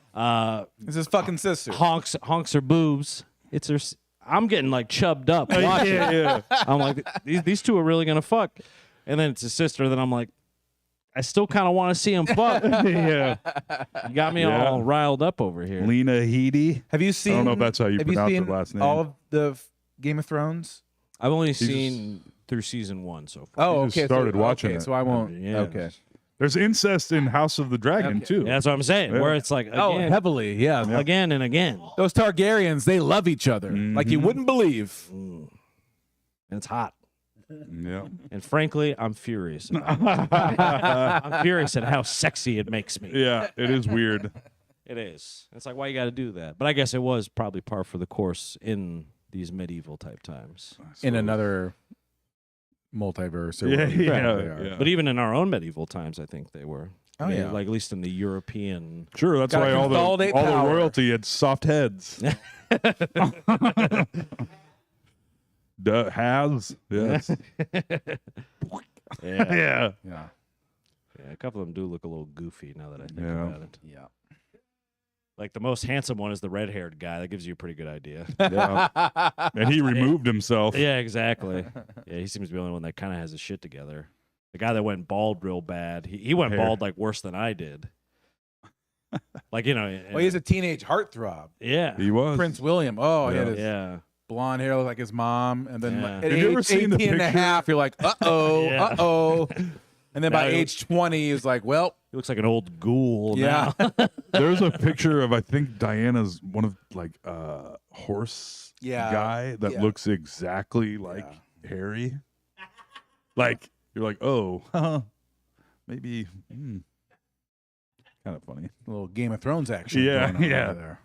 It's his fucking sister. Honks her boobs. It's her. I'm getting like chubbed up. watching it. Yeah. I'm like, these two are really gonna fuck. And then it's his sister. Then I'm like, I still kind of want to see him fuck. Yeah. You got me Yeah. all riled up over here. Lena Headey. Have you seen? I don't know if that's how you have pronounce seen her last name. all of the Game of Thrones? I've only just- seen through season 1 so far. Oh, just okay. started watching okay, it. so I won't. Yeah. Okay. There's incest in House of the Dragon, Okay. too. Yeah, that's what I'm saying. Yeah. Where it's like again, Oh, heavily. Yeah. again and again, Those Targaryens, they love each other like you wouldn't believe. and it's hot. Yeah. And frankly, I'm furious. I'm furious at how sexy it makes me. Yeah, it is weird. It is. It's like, why you got to do that? But I guess it was probably par for the course in these medieval type times. In another multiverse. Or Yeah, whatever yeah, they are. yeah. But even in our own medieval times, I think they were. Oh, I mean, yeah. like at least in the European. Sure, that's Gotta why all consolidate the power. royalty had soft heads. Has, yes. Yeah. Yeah. Yeah. Yeah, a couple of them do look a little goofy now that I think Yeah. about it. Yeah. Like the most handsome one is the red-haired guy. That gives you a pretty good idea. Yeah. And he removed himself. Yeah, exactly. Yeah, he seems to be the only one that kind of has his shit together. The guy that went bald real bad, he went Hair. bald like worse than I did. Like, Well, he's a teenage heartthrob. yeah. He was. Prince William. Oh, he had his Yeah. blonde hair looked like his mom. And then Yeah. at Have you ever age seen the 18 and a picture? half, you're like, uh-oh, Yeah. uh-oh. And then by Now he- age 20, he's like, well, He looks like an old ghoul yeah. now. There's a picture of, I think, Diana's one of, like, horse Yeah. guy that Yeah. looks exactly like Harry. Like, you're like, oh, maybe. Kind of funny. A little Game of Thrones action. Yeah, going on yeah. over there.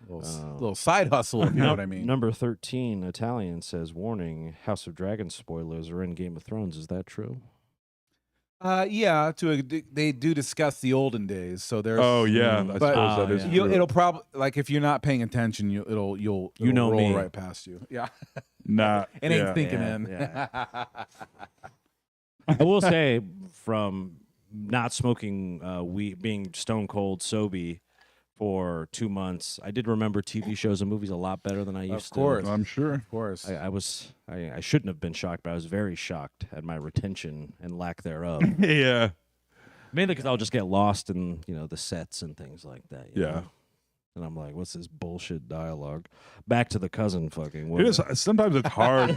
Little side hustle, if you know what I mean. Number 13, Italian says, warning, House of Dragons spoilers are in Game of Thrones. Is that true? Yeah, they do discuss the olden days. So there's. Oh, yeah. I But- suppose that is yeah. true. It'll probably like if you're not paying attention, you'll You know roll me. right past you. Yeah, Nah, it ain't yeah. thinking Yeah, in. yeah. I will say, from not smoking weed, being stone cold sober for 2 months, I did remember TV shows and movies a lot better than I used Of course, I'm sure. of course. I shouldn't have been shocked, but I was very shocked at my retention and lack thereof. Yeah. Mainly because I'll just get lost in the sets and things like that. you Yeah. know? And I'm like, what's this bullshit dialogue? Back to the cousin fucking. What It is. Sometimes it's hard.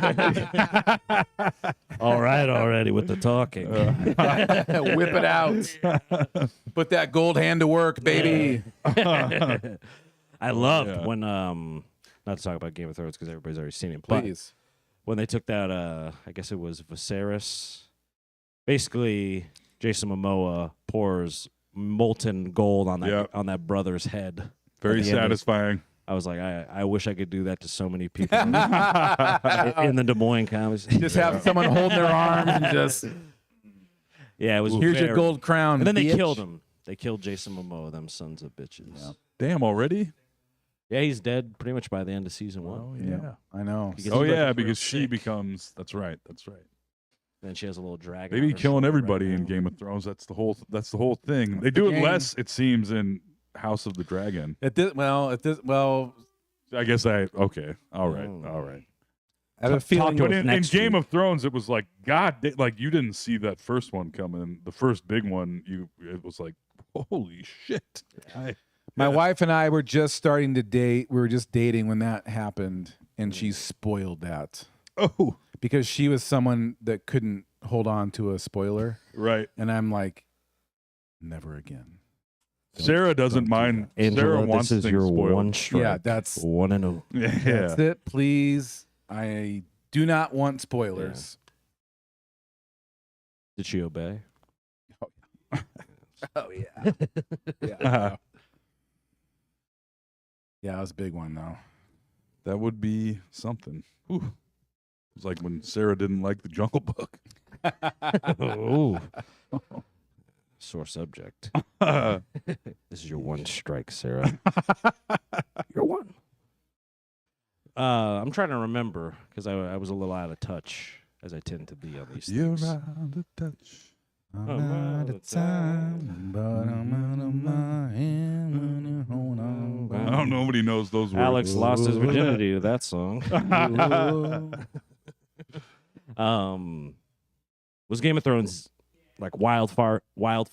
all right already with the talking. Whip it out. Put that gold hand to work, baby. I loved Yeah. when not to talk about Game of Thrones because everybody's already seen it. But Please. when they took that, I guess it was Viserys. Basically, Jason Momoa pours molten gold on that Yeah. on that brother's head. Very At the end of- satisfying. I was like, I wish I could do that to so many people in the Des Moines comics. Just have someone holding their arms and just Yeah, it was. here's your very- gold crown. And then they bitch. killed him. They killed Jason Momoa. Them sons of bitches. Damn, already? Yeah, he's dead pretty much by the end of season 1. Oh, Yeah, I know. He gets Oh, like yeah, real because she sick. becomes. That's right. That's right. Then she has a little dragon. They be on her killing shoulder everybody right in now. Game of Thrones. That's the whole thing. They do the it game. less, it seems, in House of the Dragon. At this, I guess okay. All right. All right. I have a feeling. But in Game of Thrones, it was like, like you didn't see that first one coming. The first big one, it was like, holy shit. My wife and I were just starting to date. We were just dating when that happened, and she spoiled that. Oh. Because she was someone that couldn't hold on to a spoiler. Right. And I'm like, never again. Sarah doesn't mind. Angela, Sarah wants this is things your spoiled. one strike. Yeah, that's 1-0. Yeah. That's it. Please, I do not want spoilers. Did she obey? Oh yeah, yeah. Yeah, that was a big one though. That would be something. Ooh. It was like when Sarah didn't like the Jungle Book. Oh. Sore subject. This is your one strike, Sarah. You're one. I'm trying to remember because I was a little out of touch, as I tend to be on these You're things. out of touch. I'm out of time, but I'm out of my hand. Hold on. I don't know. Nobody knows those words. Alex lost his virginity to that song. Was Game of Thrones like wild fart, like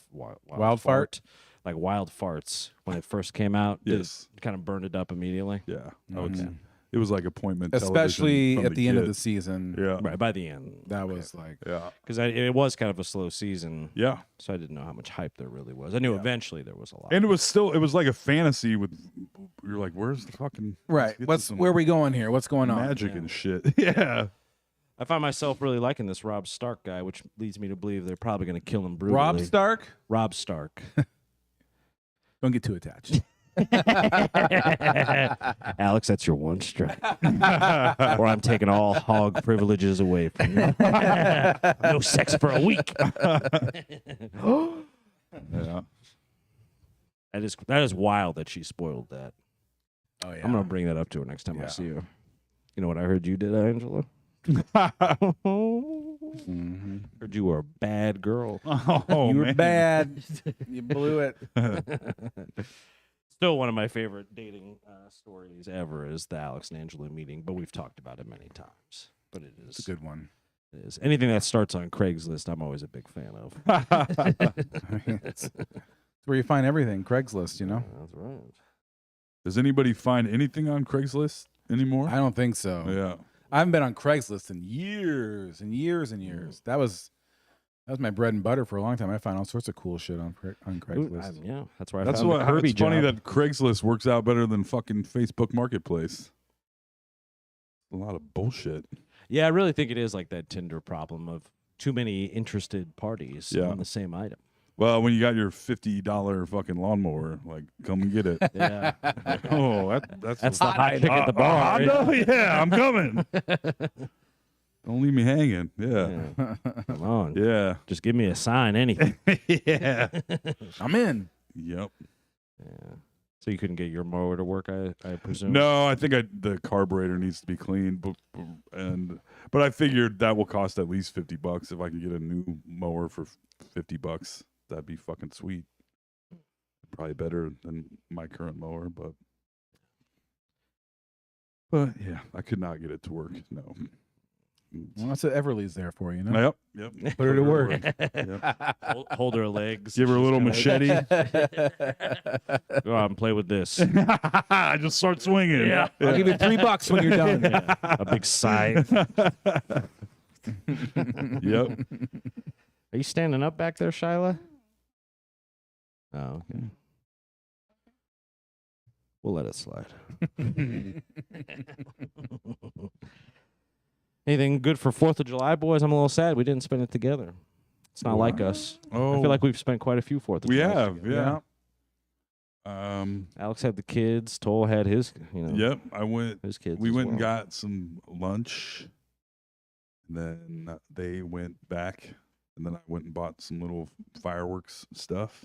wild farts when it first came out? Yes. It kind of burned it up immediately. Yeah. Mhm. It was like appointment Especially television from at the end of kid. the season. Yeah. Right by the end, That was like, Yeah. because it was kind of a slow season. Yeah. So I didn't know how much hype there really was. I knew eventually there was a lot. And it was like a fantasy with, you're like, where's the fucking. right. Where are we going here? What's going on? magic and shit. Yeah. I find myself really liking this Rob Stark guy, which leads me to believe they're probably going to kill him brutally. Rob Stark? Rob Stark. Don't get too attached. Alex, that's your one strike. Or I'm taking all hog privileges away from you. No sex for a week. Yeah. That is wild that she spoiled that. Oh yeah. I'm gonna bring that up to her next time I Yeah. see her. You know what I heard you did, Angela? Mhm. Heard you were a bad girl. Oh, You were man. bad. You blew it. Still one of my favorite dating stories ever is the Alex and Angela meeting, but we've talked about it many times. But it It's a is good one. it is anything that starts on Craigslist. I'm always a big fan of. It's where you find everything. Craigslist, you know. That's right. Does anybody find anything on Craigslist anymore? I don't think so. Yeah. I haven't been on Craigslist in years and years and years. That was my bread and butter for a long time. I found all sorts of cool shit on Craigslist. Yeah, that's where I That's found what. the Kirby It's funny job. that Craigslist works out better than fucking Facebook Marketplace. A lot of bullshit. Yeah, I really think it is like that Tinder problem of too many interested parties Yeah. on the same item. Well, when you got your $50 fucking lawnmower, like, come and get it. Yeah, Oh, that's the high ticket at the bar. Honda? Yeah, I'm coming. Don't leave me hanging. Yeah. Come on, Yeah. just give me a sign, anything. Yeah. I'm in. Yep. Yeah. So you couldn't get your mower to work, I presume. No, I think the carburetor needs to be cleaned, but I figured that will cost at least $50 if I can get a new mower for $50. That'd be fucking sweet. Probably better than my current mower, but yeah, I could not get it to work. No. Well, that's what Everly's there for, you know. Yep. Put her to work. Yep. Hold her legs. Give her a little She's gonna machete. Go out and play with this. I just start swinging. Yeah. I'll give you $3 when you're done. Yeah. A big scythe. Yep. Are you standing up back there, Shyla? Oh, okay. We'll let it slide. Anything good for 4th of July, boys? I'm a little sad we didn't spend it together. It's not like us. Oh, I feel like we've spent quite a few 4th of we July. have. together. Yeah. Alex had the kids. Toll had his, Yep. I went. his kids. We as went and well. got some lunch. And then they went back. And then I went and bought some little fireworks stuff.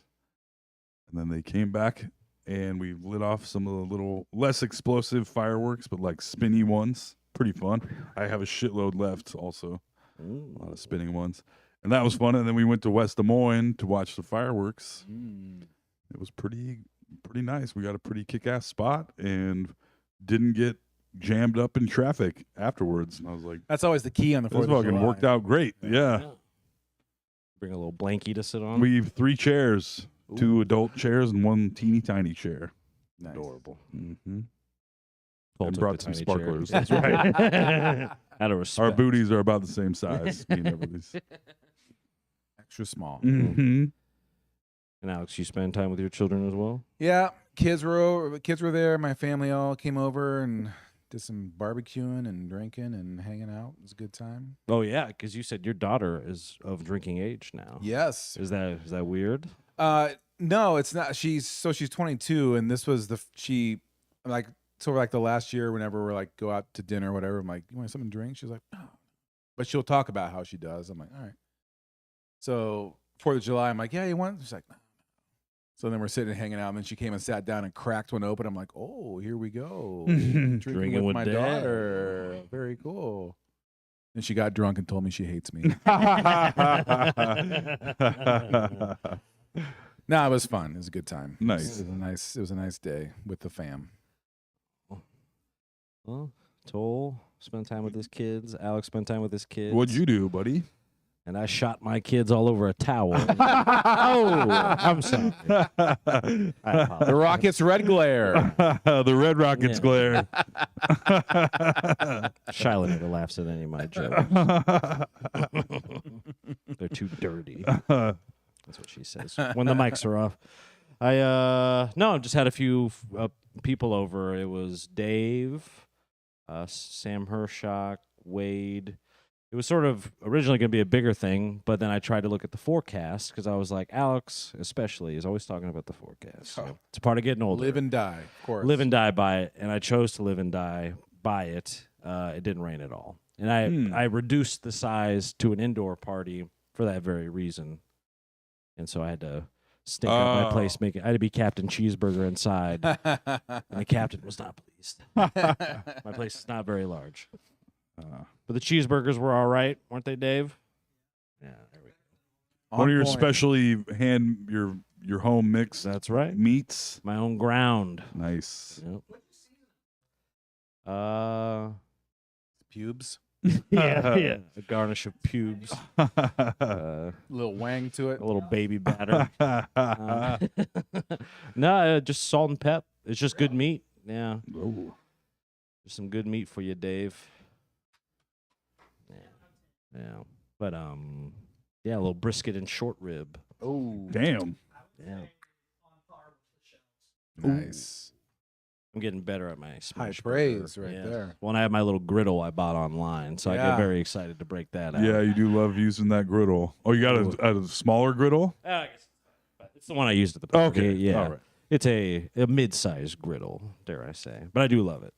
And then they came back and we lit off some of the little less explosive fireworks, but like spinny ones. Pretty fun. I have a shitload left also. Ooh. A lot of spinning ones. And that was fun. And then we went to West Des Moines to watch the fireworks. It was pretty pretty nice. We got a pretty kick-ass spot and didn't get jammed up in traffic afterwards. And I was like, That's always the key on the this 4th of fucking July. worked out great. Yeah. Bring a little blankie to sit on. We have 3 chairs, 2 adult chairs and 1 teeny tiny chair. Nice. Adorable. Mm-hmm. Cole And took brought the some tiny sparklers. chair. That's right. Out of respect. Our booties are about the same size. Me and everybody's. Extra small. Mm-hmm. And Alex, you spend time with your children as well? Yeah, kids were there. My family all came over and did some barbecuing and drinking and hanging out. It was a good time. Oh yeah, because you said your daughter is of drinking age now. Yes. Is that weird? No, it's not. She's 22, and this was like the last year. Whenever we're like go out to dinner, or whatever, I'm like, you want something to drink? She's like, no, but she'll talk about how she does. I'm like, all right. So 4th of July, I'm like, yeah, you want? She's like, no. So then we're sitting and hanging out, and then she came and sat down and cracked one open. I'm like, oh, here we go. Drinking with my Dad. daughter. Very cool. And she got drunk and told me she hates me. No, it was fun. It was a good time. Nice. It was a nice day with the fam. Well, Toll spent time with his kids. Alex spent time with his kids. What'd you do, buddy? And I shot my kids all over a towel. Oh, I'm sorry. I apologize. The Rockets red glare. The Red Rockets Yeah. glare. Shiloh never laughs at any of my jokes. They're too dirty. That's what she says when the mics are off. I just had a few people over. It was Dave, Sam Hershock, Wade. It was sort of originally going to be a bigger thing, but then I tried to look at the forecast because I was like, Alex, especially, is always talking about the forecast. So it's part of getting older. Live and die, of course. Live and die by it, and I chose to live and die by it. It didn't rain at all, and I reduced the size to an indoor party for that very reason, and so I had to stink up my place. I had to be Captain Cheeseburger inside, and the captain was not pleased. My place is not very large. But the cheeseburgers were all right, weren't they, Dave? Yeah, there we go. One of your point. specially your home mix That's right. meats. My own ground. Nice. Yep. Pubes. Yeah. A garnish of pubes. A Little wang to it. little baby batter. No, just salt and pep. It's just good meat. Yeah. Oh. There's some good meat for you, Dave. Yeah. But yeah, a little brisket and short rib. Oh, Damn. Yeah. nice. I'm getting better at my smash High praise right Yeah. there. When I have my little griddle I bought online, so I Yeah. get very excited to break that out. Yeah, you do love using that griddle. Oh, you got a smaller griddle? I guess it's the one I used at the party. Okay. Yeah. All right. It's a mid-sized griddle, dare I say. But I do love it.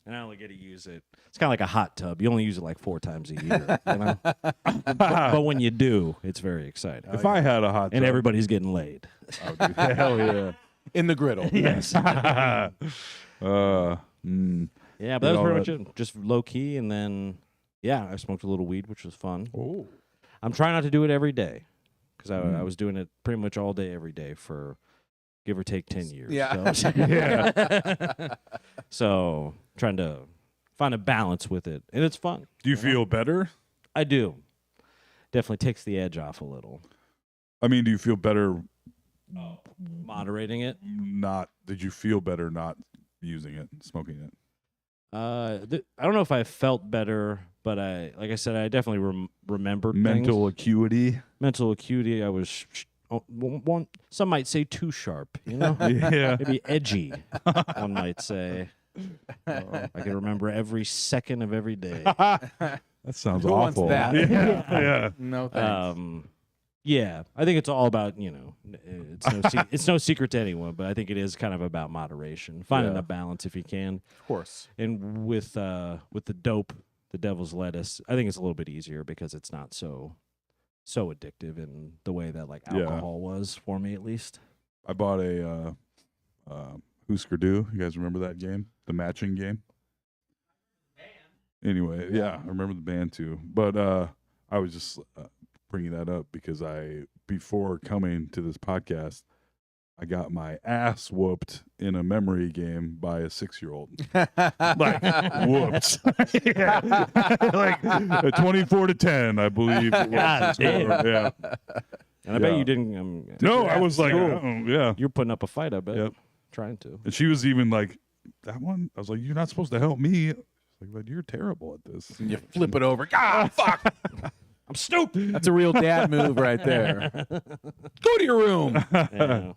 And I only get to use it. It's kind of like a hot tub. You only use it like 4 times a year. You know? but when you do, it's very exciting. If I had a hot And tub, everybody's getting laid. I would do- hell yeah. In the griddle. Yes. Mm. Yeah, but that Did was all pretty much that. it. Just low key, and then I smoked a little weed, which was fun. Oh. I'm trying not to do it every day because I was doing it pretty much all day, every day for give or take 10 years. Yeah. So, Yeah. so trying to find a balance with it, and it's fun. Do you feel better? I do. Definitely takes the edge off a little. I mean, do you feel better Moderating it. did you feel better not using it, smoking it? I don't know if I felt better, but like I said, I definitely remembered Mental things. acuity. Mental acuity. I was some might say too sharp, you know? Yeah. Maybe edgy, one might say. I can remember every second of every day. That sounds Who wants awful. that? Yeah. Yeah. No thanks. Yeah, I think it's all about, it's no secret to anyone, but I think it is kind of about moderation, finding Yeah. a balance if you can. Of course. And with the dope, the devil's lettuce, I think it's a little bit easier because it's not so addictive in the way that like Yeah. alcohol was for me, at least. I bought a Husker Du. You guys remember that game? The matching game? Anyway, yeah, I remember the band too. But I was just bringing that up because before coming to this podcast, I got my ass whooped in a memory game by a 6-year-old. Like whoops. Yeah. Like 24-10, I believe. It was. God damn. Yeah. And I bet Yeah. you didn't. No, I was like, Cool. yeah. You're putting up a fight, I bet. Yep. Trying to. And she was even like, that one? I was like, you're not supposed to help me. Like, but you're terrible at this. And you flip it over. Ah, fuck. I'm stupid. That's a real dad move right there. Go to your room. Yeah.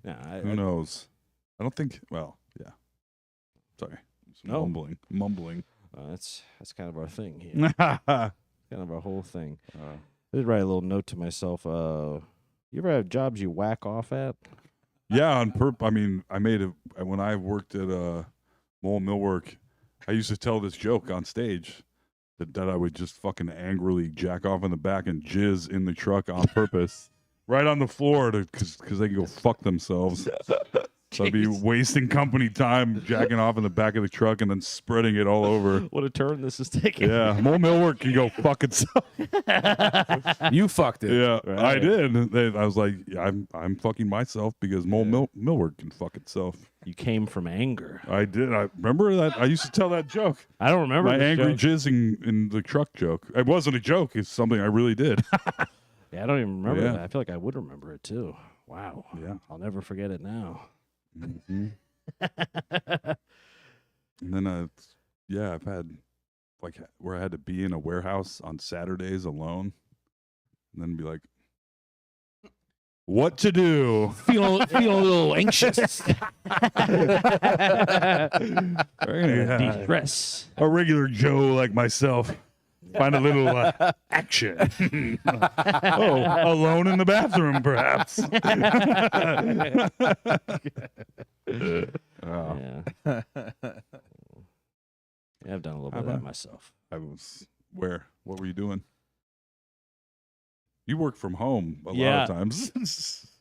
Yeah, Who knows? I don't think. Well, yeah. Sorry. No. Mumbling. that's kind of our thing here. Kind of our whole thing. I did write a little note to myself. You ever have jobs you whack off at? Yeah, on I mean, I made a when I worked at Mole Millwork, I used to tell this joke on stage that I would just fucking angrily jack off in the back and jizz in the truck on purpose, right on the floor, because they can go fuck themselves. So I'd be wasting company time jacking off in the back of the truck and then spreading it all over. What a turn this is taking. Yeah, Mole Millwork can go fuck itself. You fucked it. Yeah, I Right. did. I was like, yeah, I'm fucking myself because Mole Millwork can fuck itself. You came from anger. I did. I remember that. I used to tell that joke. I don't remember My this angry joke. jizzing in the truck joke. It wasn't a joke. It's something I really did. Yeah, I don't even remember Yeah. that. I feel like I would remember it too. Wow. Yeah. I'll never forget it now. Mm-hmm. And then, yeah, I've had like where I had to be in a warehouse on Saturdays alone, and then be like, "What to do?" Feel a little anxious. Yeah. De-stress. A regular Joe like myself. Find a little action. Oh, alone in the bathroom, perhaps. Oh. Yeah. Yeah, I've done a little bit of that about- myself. I was where? What were you doing? You work from home a lot Yeah. of times.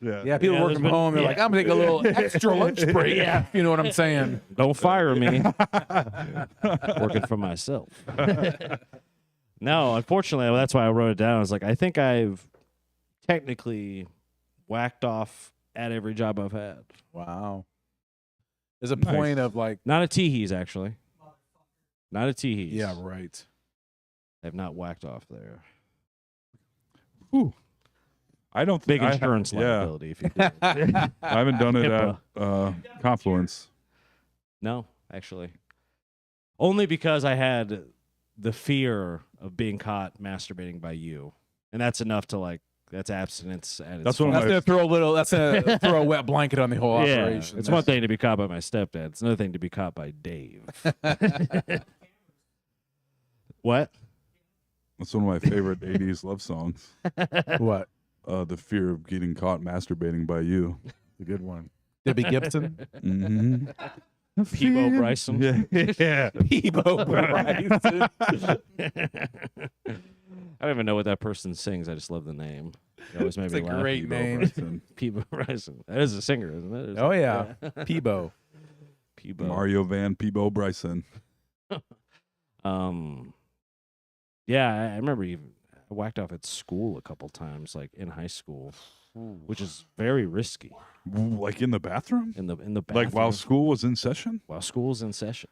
Yeah. Yeah, people Yeah, work there's from been- home. They're like, I'm going to take a little extra lunch break. Yeah. You know what I'm saying? Don't fire me. Working for myself. No, unfortunately, that's why I wrote it down. I was like, I think I've technically whacked off at every job I've had. Wow. There's a Nice. point of like, Not at Teehees, actually. Not at Teehees. yeah, right. I've not whacked off there. Ooh. I don't Big think I insurance yeah. liability if you do. I haven't done it at Confluence. No, actually. Only because I had the fear of being caught masturbating by you. And that's enough to like, that's abstinence at its That's one of That's my- going to throw a little, that's going to throw a wet blanket on the whole yeah, operation. it's one thing to be caught by my stepdad. It's another thing to be caught by Dave. What? That's one of my favorite 80s love songs. What? The fear of getting caught masturbating by you. A good one. Debbie Gibson? Mm-hmm. Peebo Bryson. Yeah. Yeah. Peebo Bryson. I don't even know what that person sings. I just love the name. It always made It's me a laugh. great name. Bryson. Peebo Bryson. That is a singer, isn't it? Oh, yeah. Peebo. Peebo. Mario Van Peebo Bryson. Yeah, I remember even I whacked off at school a couple times, like in high school, which is very risky. Like in the bathroom? In the bathroom, Like while school was in session? while school's in session.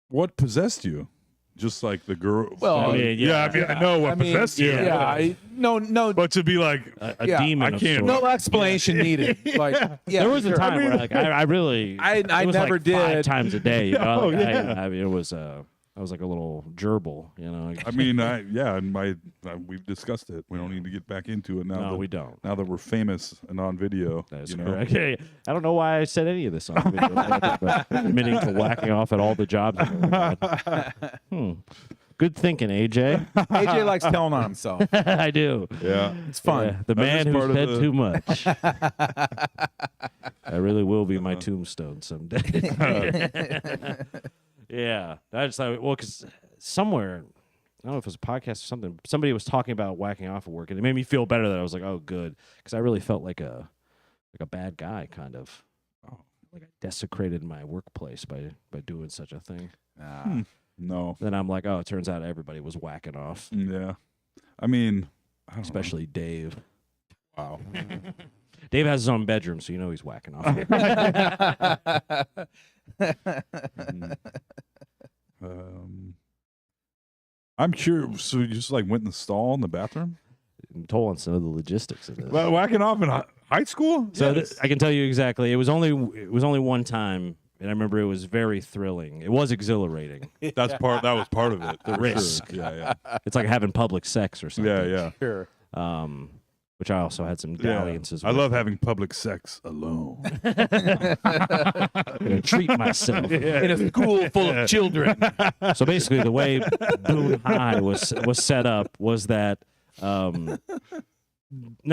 What possessed you? Just like the girl. Well, I mean, yeah, I mean, I know what I mean, possessed you. yeah, no, But to be like, A Yeah, demon. I of can't- sorts. no explanation needed. Like, yeah, There was a sure. time where like I really I it was never like 5 did. times a day. You know? Oh, Like, yeah. I mean, it was I was like a little gerbil, you know. I mean, yeah, and we've discussed it. We don't need to get back into it now. No, that, we don't. Now that we're famous and on video, That is you know? correct. Yeah, I don't know why I said any of this on video, but admitting to whacking off at all the jobs. I've ever had. Good thinking, AJ. AJ likes telling on himself. I do. Yeah, It's fun. Yeah, the That's man just who part of said the- too much. That really will be my tombstone someday. Yeah, I just thought, well, because somewhere, I don't know if it was a podcast or something, somebody was talking about whacking off at work, and it made me feel better that I was like, oh, good, because I really felt like a bad guy, kind of. Oh. Like I desecrated my workplace by doing such a thing. no, Then I'm like, oh, it turns out everybody was whacking off, yeah. I mean, I don't know. especially Dave. Wow. Dave has his own bedroom, so you know he's whacking off. I'm curious. So you just like went in the stall in the bathroom? Told on some of the logistics of this. Well, whacking off in high school? So Yes. I can tell you exactly. It was only one time, and I remember it was very thrilling. It was exhilarating. That was part of it. The for risk. Sure. Yeah, It's like having public sex or something. yeah. Sure. Which I also had some Yeah. dalliances. I with. love having public sex alone. I'm gonna treat myself. In a school full of children. So basically, the way Boone High was set up was that not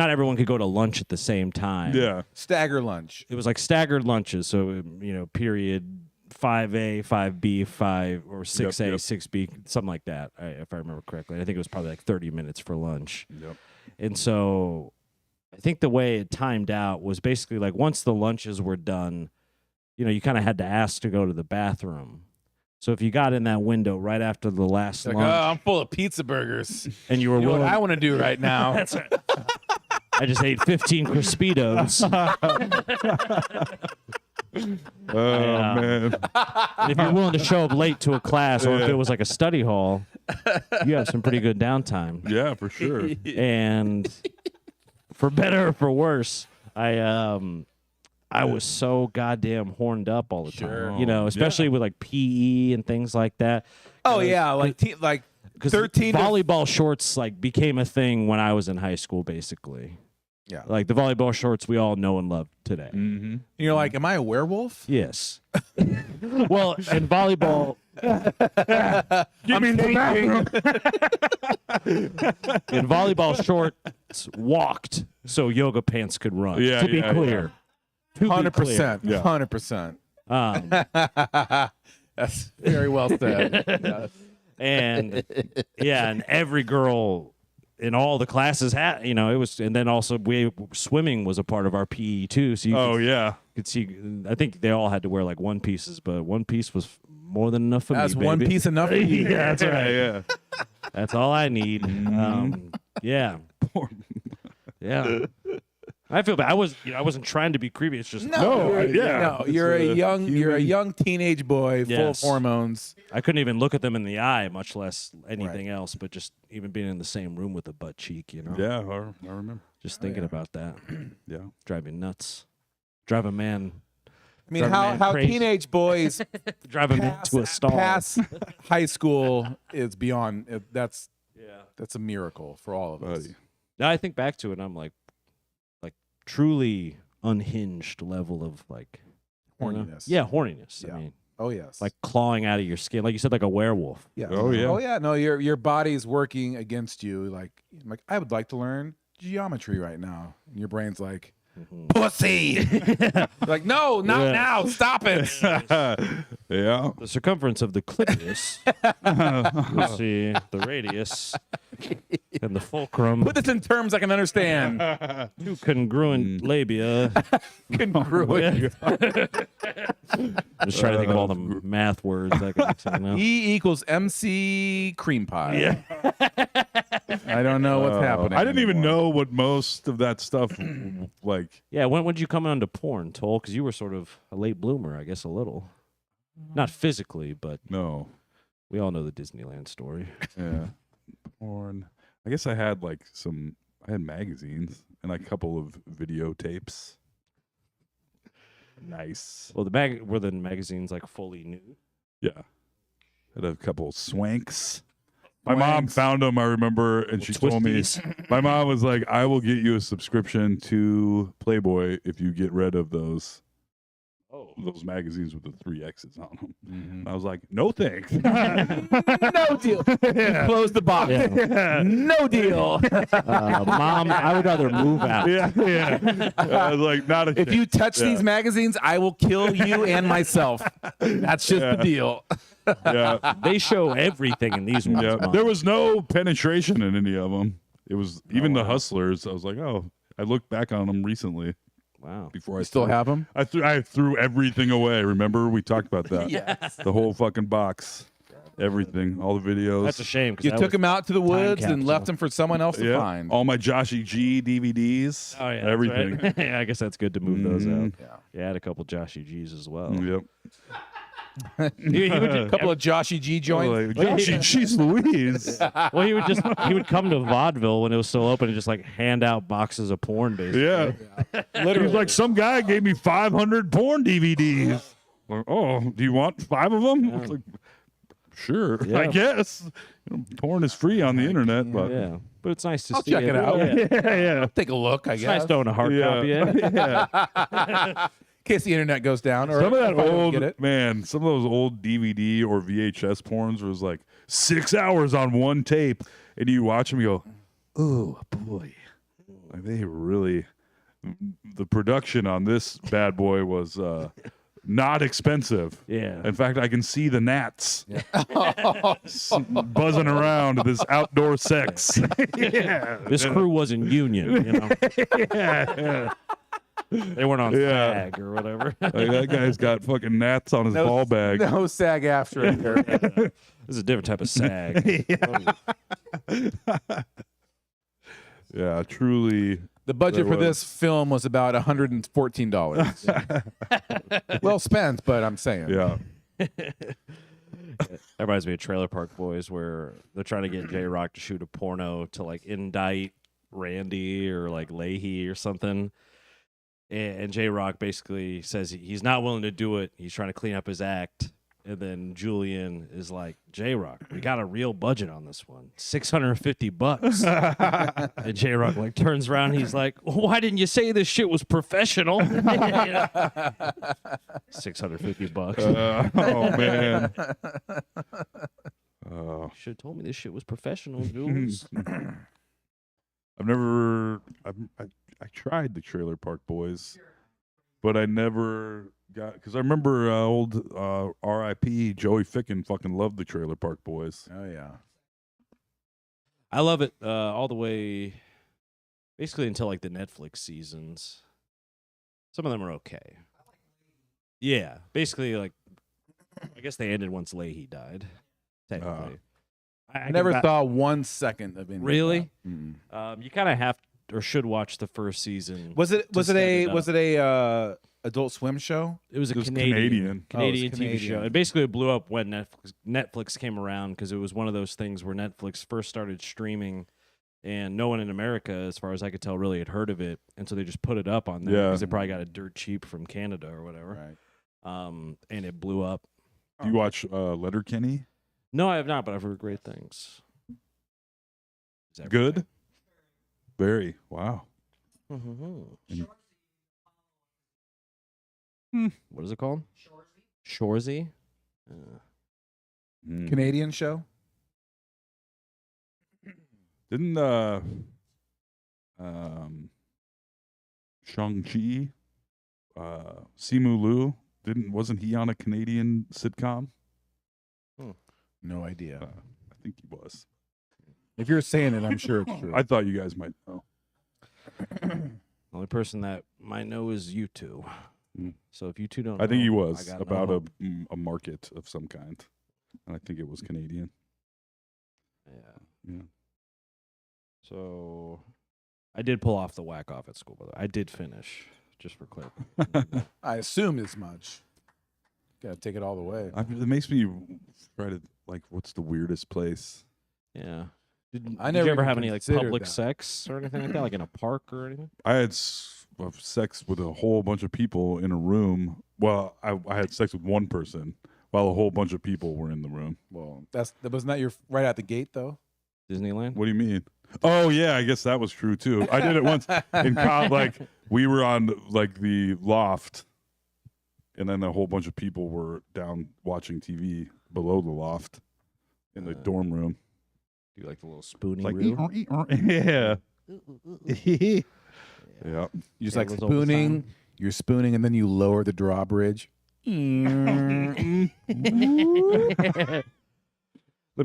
everyone could go to lunch at the same time. Yeah. Stagger lunch. It was like staggered lunches. So period 5A, 5B, 5 or 6A, Yep. 6B, something like that. If I remember correctly, I think it was probably like 30 minutes for lunch. Yep. And so I think the way it timed out was basically like once the lunches were done, you kind of had to ask to go to the bathroom. So if you got in that window right after the last Like, lunch I'm full of pizza burgers. and you were You know what willing, I want to do right now? that's right. I just ate 15 Crispitos. Oh Yeah. man. And if you're willing to show up late to a class or if it was like a study hall, you have some pretty good downtime. Yeah, for sure. And for better or for worse, I was so goddamn horned up all the Sure. time. Especially with like PE and things like that. Oh yeah, like Because 13 to- volleyball shorts like became a thing when I was in high school, basically. Yeah. Like the volleyball shorts we all know and love today. Mm-hmm. You're like, am I a werewolf? Yes. Well, in volleyball, Give me the bathroom. in volleyball shorts walked so yoga pants could run. Yeah, to be yeah, clear. To be 100%. Yeah. 100%. clear. That's very well said. Yes. And and every girl in all the classes had, it was, and then also swimming was a part of our PE too. So you Yeah. could see, I think they all had to wear like one pieces, but one piece was more than enough for That's me. one baby. piece enough for you. Yeah, that's right. Yeah. That's all I need. Yeah. Yeah. I feel bad. I wasn't trying to be creepy. It's just You're a young teenage boy full of Yes. hormones. I couldn't even look at them in the eye, much less anything else. But just even being in the same room with a butt cheek, Yeah, I remember. Just thinking about that, Yeah. drive me nuts. Drive a man, I mean, Drive a man how crazy. teenage boys drive him into a stall. pass high school is beyond. That's a miracle for all of us. Buddy. Now I think back to it, and I'm like truly unhinged level of like Horniness. Yeah, horniness. Yeah. I mean, Oh yes. like clawing out of your skin, like you said, like a werewolf. yeah. Oh, yeah. Oh yeah. No, your body's working against you. Like I would like to learn geometry right now. And your brain's like, pussy. Like, no, not Yeah. now. Stop it. Yeah. The circumference of the clitoris. You see the radius and the fulcrum. Put this in terms I can understand. Two congruent labia. Congruent. I'm just trying to think of all the math words I can say now. E equals MC cream pie. Yeah. I don't know what's happening. I didn't even anymore. know what most of that stuff like. Yeah, when did you come onto porn, Toll? Because you were sort of a late bloomer, I guess, a little. Not physically, but No. we all know the Disneyland story. Yeah. Porn. I guess I had magazines and a couple of videotapes. Nice. Well, were the magazines like fully new? Yeah. Had a couple of swanks. My mom found them, I remember, and she told me, Twisties. my mom was like, I will get you a subscription to Playboy if you get rid of those those magazines with the 3 X's on them. Mm-hmm. I was like, no thanks. No deal. Close the box. Yeah. No deal. Mom, I would rather move out. yeah. I was like, not a If you touch Yeah. these magazines, I will kill you and myself. That's just the deal. Yeah. They show everything in these ones. Yeah. Mom. There was no penetration in any of them. It was even the Hustlers. I was like, oh, I looked back on them recently Wow. before I Still threw- have them? I threw everything away. Remember we talked about that? Yes. The whole fucking box. everything, all the videos. That's a shame. 'cause You that took was- him out to the woods and capsule. left him for someone else to yeah, find. all my Joshy G DVDs. Oh yeah, that's everything. right. Yeah, I guess that's good to move those out. Mhm. Yeah. Yeah, I had a couple Joshy G's as well. Yep. He would A couple of Joshy G joints. Like, Joshy G's Louise. Well, he would come to vaudeville when it was still open and just like hand out boxes of porn, basically. Yeah. Literally. He's like, some guy gave me 500 porn DVDs. Like, oh, do you want 5 of them? I was like, sure, Yeah. I guess. You know, porn is free on the internet, but Yeah, but it's nice to I'll see check it out. Yeah. yeah. Take a look, I It's guess. nice to own a hard copy. Yeah. Yeah. yeah. In case the internet goes down. Or Some of that if I don't old get it. man, some of those old DVD or VHS porns was like 6 hours on one tape, and you watch them, you go, "Oh boy!" Like they really, the production on this bad boy was not expensive. Yeah. In fact, I can see the gnats buzzing around this outdoor sex. yeah. This crew wasn't union, you know. yeah. They weren't on Yeah. SAG or whatever. Like, that guy's got fucking gnats on his ball bag. No SAG after here. This is a different type of SAG. Yeah, truly. The budget There for this film was about $114. Well spent, but I'm saying. Yeah. That reminds me of Trailer Park Boys, where they're trying to get J Rock to shoot a porno to like indict Randy or like Leahy or something. And J Rock basically says he's not willing to do it. He's trying to clean up his act. And then Julian is like, J Rock, we got a real budget on this one, $650. And J Rock like turns around. And he's like, why didn't you say this shit was professional? $650. Oh man. Should have told me this shit was professional, Jules. I've never. I tried the Trailer Park Boys, but I never got because I remember old R.I.P. Joey Ficken fucking loved the Trailer Park Boys. Oh, yeah. I love it all the way, basically until like the Netflix seasons. Some of them are okay. Yeah, basically like, I guess they ended once Leahy died. Technically, I never saw 1 second of any. Really? Mm. You kind of have or should watch the first season. Was it to set it up. a Adult Swim show? It was a It was Canadian Canadian. TV show. Canadian. It basically blew up when Netflix came around because it was one of those things where Netflix first started streaming, and no one in America, as far as I could tell, really had heard of it, and so they just put it up on there Yeah. because they probably got it dirt cheap from Canada or whatever. Right. And it blew up. Do you watch Letterkenny? No, I have not, but I've heard great things. Is that Good. Very. Wow. right? And- What is it called? Shoresy. Mm. Canadian show? Didn't Shang-Chi, Simu Liu, wasn't he on a Canadian sitcom? No idea. I think he was. If you're saying it, I'm sure it's true. I thought you guys might know. The only person that might know is you two. Mm. So if you two don't I think he know, was I got no about hope. a market of some kind. And I think it was Canadian. Yeah. Yeah. So I did pull off the whack off at school, by the way. I did finish, just for clarity. I assumed as much. Got to take it all the way. It makes me try to, like, what's the weirdest place? Yeah. Did I you never ever even have any like considered public that. sex or anything like that, like in a park or anything? I had sex with a whole bunch of people in a room. Well, I had sex with one person while a whole bunch of people were in the room. Well, that wasn't that your right out the gate though? Disneyland? What do you mean? Oh yeah, I guess that was true too. I did it once in college. Like we were on like the loft, and then a whole bunch of people were down watching TV below the loft in the dorm room. Do you like the little spooning Like reel? yeah, yeah. You just Yeah, like it was all the spooning. You're spooning, and then you lower the drawbridge. Let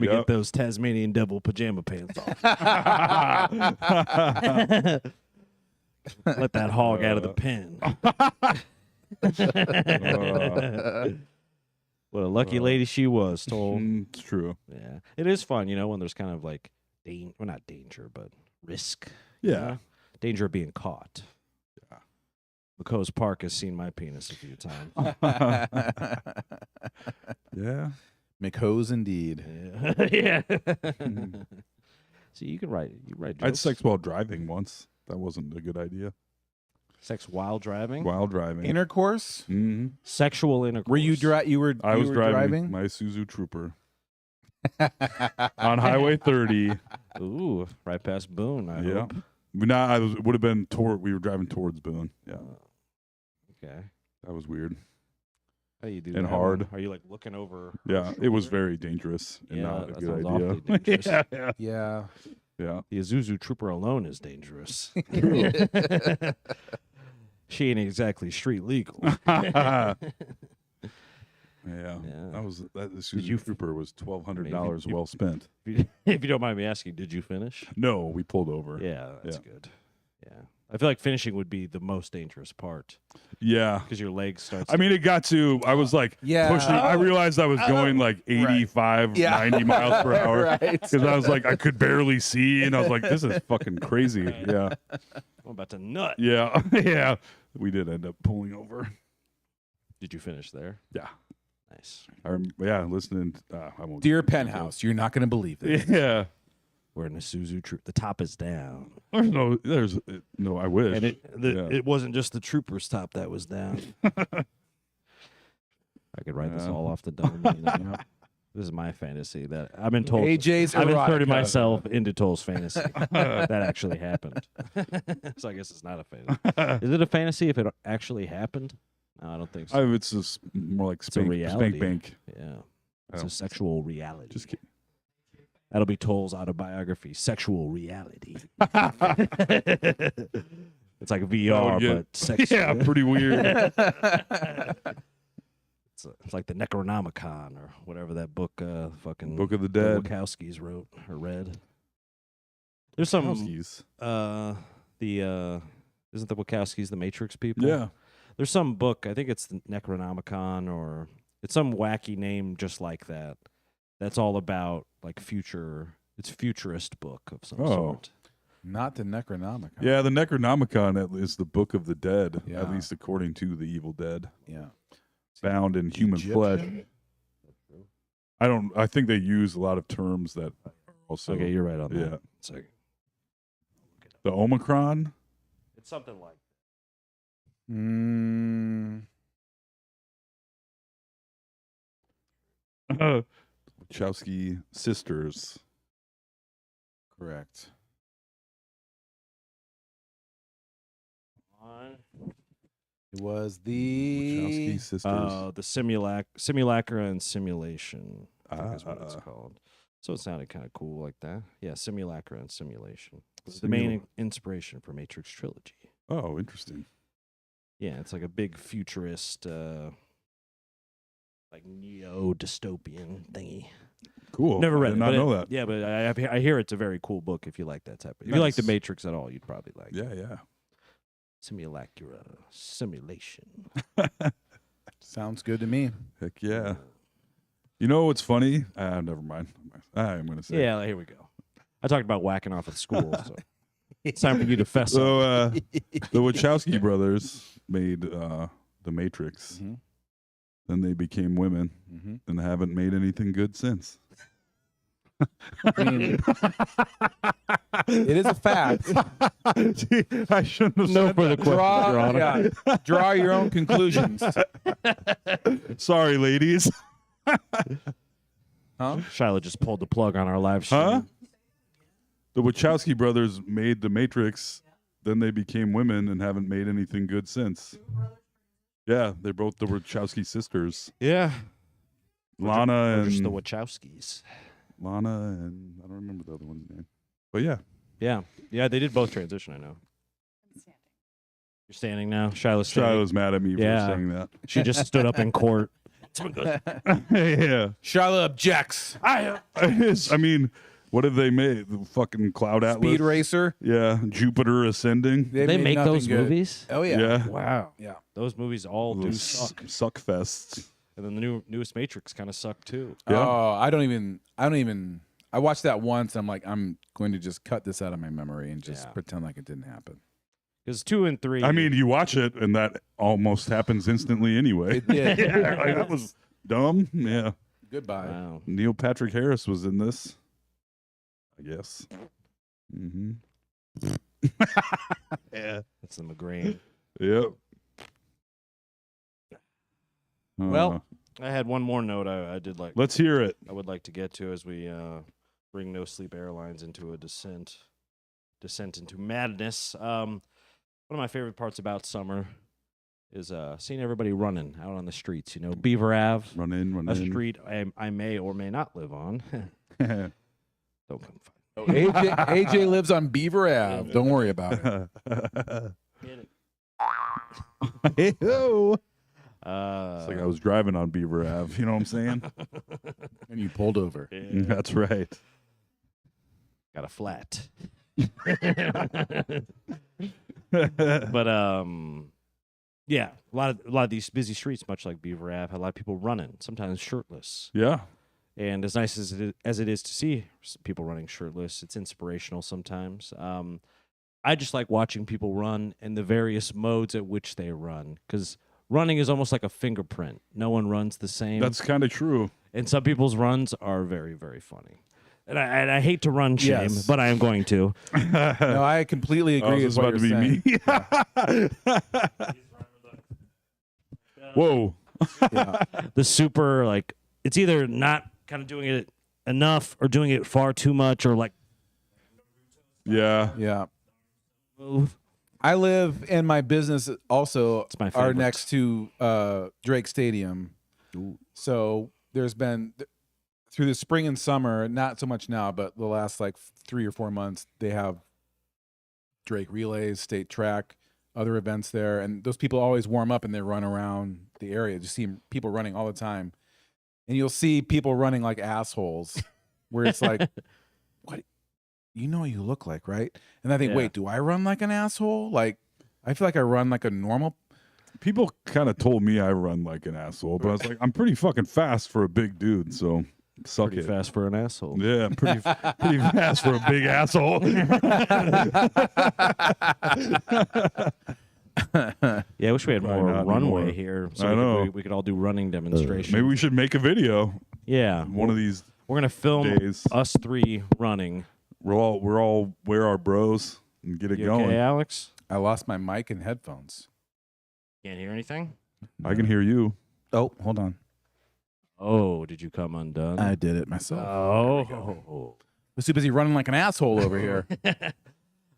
me Yep. get those Tasmanian devil pajama pants off. Let that hog out of the pen. What a lucky lady she was, Toll. It's true. Yeah, it is fun, when there's kind of like, well, not danger, but risk. you Yeah. know? Danger of being caught. Yeah. McCoe's Park has seen my penis a few times. Yeah. McHose indeed. Yeah. See, you can write. You write jokes. I had sex while driving once. That wasn't a good idea. Sex while driving. While driving. Intercourse? hmm Sexual intercourse. Were you You were. I you was were driving my Isuzu Trooper on Highway 30. Ooh, right past Boone. I Yeah. hope. Would have been toward. We were driving towards Boone. Yeah. Okay. That was weird. How you do And that hard. one? Are you like looking over? her Yeah. It was shoulder? very dangerous and Yeah, not a that good sounds idea. awfully dangerous. yeah. Yeah. Yeah. The Isuzu Trooper alone is dangerous. True. She ain't exactly street legal. Yeah. Yeah. The Did Isuzu you- Trooper was $1,200 Maybe you- well spent. If you don't mind me asking, did you finish? No, we pulled over. Yeah, that's Yeah. good. Yeah. I feel like finishing would be the most dangerous part Yeah. because your leg starts. I mean, it got to, I was like Yeah. pushing, I realized I was going like 85, Yeah. 90 miles per hour. Right. Because I was like, I could barely see. And I was like, this is fucking crazy. Yeah. I'm about to nut. Yeah. Yeah. We did end up pulling over. Did you finish there? Yeah. Nice. Listening. I won't. Dear Penthouse, you're not going to believe this. Yeah. We're in a Isuzu Trooper. The top is down. No, I wish. And Yeah. it wasn't just the Trooper's top that was down. I could write this Yeah. all off the dome. This is my fantasy that I've been told. AJ's I've inserted erotica. myself into Toll's fantasy. That actually happened. So I guess it's not a fantasy. Is it a fantasy if it actually happened? No, I don't think so. It's just more like a spank reality. bank. Yeah. I It's a don't- sexual reality. Just kidding. That'll be Toll's autobiography, Sexual Reality. It's like VR, yeah. but sex. Yeah, pretty weird. It's like the Necronomicon or whatever that book, fucking Book of the the Dead. Wachowskis wrote or read. There's some, Huskies. isn't the Wachowskis the Matrix people? Yeah. There's some book, I think it's the Necronomicon or it's some wacky name just like that. That's all about like it's a futurist book of some Oh. sort. Not the Necronomicon. Yeah, the Necronomicon is the Book of the Dead, Yeah. at least according to the Evil Dead, Yeah. found in human flesh. Egyptian? I think they use a lot of terms that are also Okay, you're right on that. yeah. It's like The Omicron. it's something like Wachowski sisters. Correct. It was Wachowski the sisters. the simulacra and simulation. I think is what it's Ah. called. So it sounded kind of cool like that. Yeah, simulacra and simulation. It's the main inspiration for Matrix trilogy. Oh, interesting. Yeah, it's like a big futurist, like neo dystopian thingy. Cool. Never read I it. did not but know that. Yeah, but I hear it's a very cool book if you like that type of. If you like the Nice. Matrix at all, you'd probably like it. Yeah, yeah. Simulacra, simulation. sounds good to me. Heck yeah. You know what's funny? Never mind. I'm going to say. Yeah, here we go. I talked about whacking off at school, so it's time for you to fess up. So the Wachowski brothers made The Matrix. Mhm. Then they became women Mm-hmm. and haven't made anything good since. I mean, it is a fact. I shouldn't have No said further that. questions, Your Honor. Draw your own conclusions. Sorry, ladies. Huh? Shiloh just pulled the plug on our live stream. Huh? The Wachowski brothers made The Matrix, then they became women and haven't made anything good since. Yeah, they're both the Wachowski sisters. Yeah. Lana Or just the and Wachowskis. Lana and I don't remember the other one's name. But yeah. Yeah. Yeah, they did both transition, I know. You're standing now? Shiloh's standing. Shiloh's mad at me Yeah. for saying that. She just stood up in court. Yeah. Shiloh objects. I mean, what have they made? The fucking Cloud Atlas? Speed Racer. Yeah. Jupiter Ascending. They made make nothing those good. movies? Oh yeah. Yeah. Wow. Yeah. Those movies all do Those suck. suck fests. And then the newest Matrix kind of sucked too. Yeah. Oh, I don't even. I watched that once. And I'm like, I'm going to just cut this out of my memory and just Yeah. pretend like it didn't happen. Because 2 and 3. I mean, you watch it and that almost happens instantly anyway. It did. Yeah, like, that was dumb. Yeah. Goodbye. wow. Neil Patrick Harris was in this, I guess. Mm-hmm. Yeah. That's the McGrain. Yep. Well, I had one more note I did like. let's hear it. I would like to get to as we bring No Sleep Airlines into a descent into madness. One of my favorite parts about summer is seeing everybody running out on the streets. You know, Beaver Ave, Run in. a street I may or may not live on. Don't come find me. AJ lives on Beaver Ave. Don't worry about it. Hey-ho. Uh, It's like I was driving on Beaver Ave. You know what I'm saying? And you pulled over. yeah, That's right. got a flat. But yeah, a lot of these busy streets, much like Beaver Ave, had a lot of people running, sometimes shirtless. Yeah. And as nice as it is to see people running shirtless, it's inspirational sometimes. I just like watching people run and the various modes at which they run, because running is almost like a fingerprint. No one runs the same. That's kind of true. And some people's runs are very, very funny. And I hate to run shame, Yes. but I am going to. No, I completely Oh, agree this with is what about you're to be saying. me. Whoa. Yeah. The super, like, it's either not kind of doing it enough or doing it far too much or like Yeah. Yeah. move. I live in my business also It's my are favorite. next to Drake Stadium. So there's been through the spring and summer, not so much now, but the last like 3 or 4 months, they have Drake relays, state track, other events there, and those people always warm up and they run around the area. Just see people running all the time, and you'll see people running like assholes, where it's like, what, you know, what you look like, right? And I think, Yeah. wait, do I run like an asshole? Like, I feel like I run like a normal. People kind of told me I run like an asshole, but I was like, I'm pretty fucking fast for a big dude, so suck Pretty it. fast for an asshole. Yeah, pretty fast for a big asshole. Yeah, I wish we had Probably more not runway anymore. here, I so we know. could all do running demonstrations. Maybe we should make a video yeah, one of these we're gonna film days. us 3 running. We're all wear our bros and get it You going. okay, Alex? I lost my mic and headphones. Can't hear anything. I can hear you. Oh, hold on. Oh, did you come undone? I did it myself. Oh. I was too busy running like an asshole over here.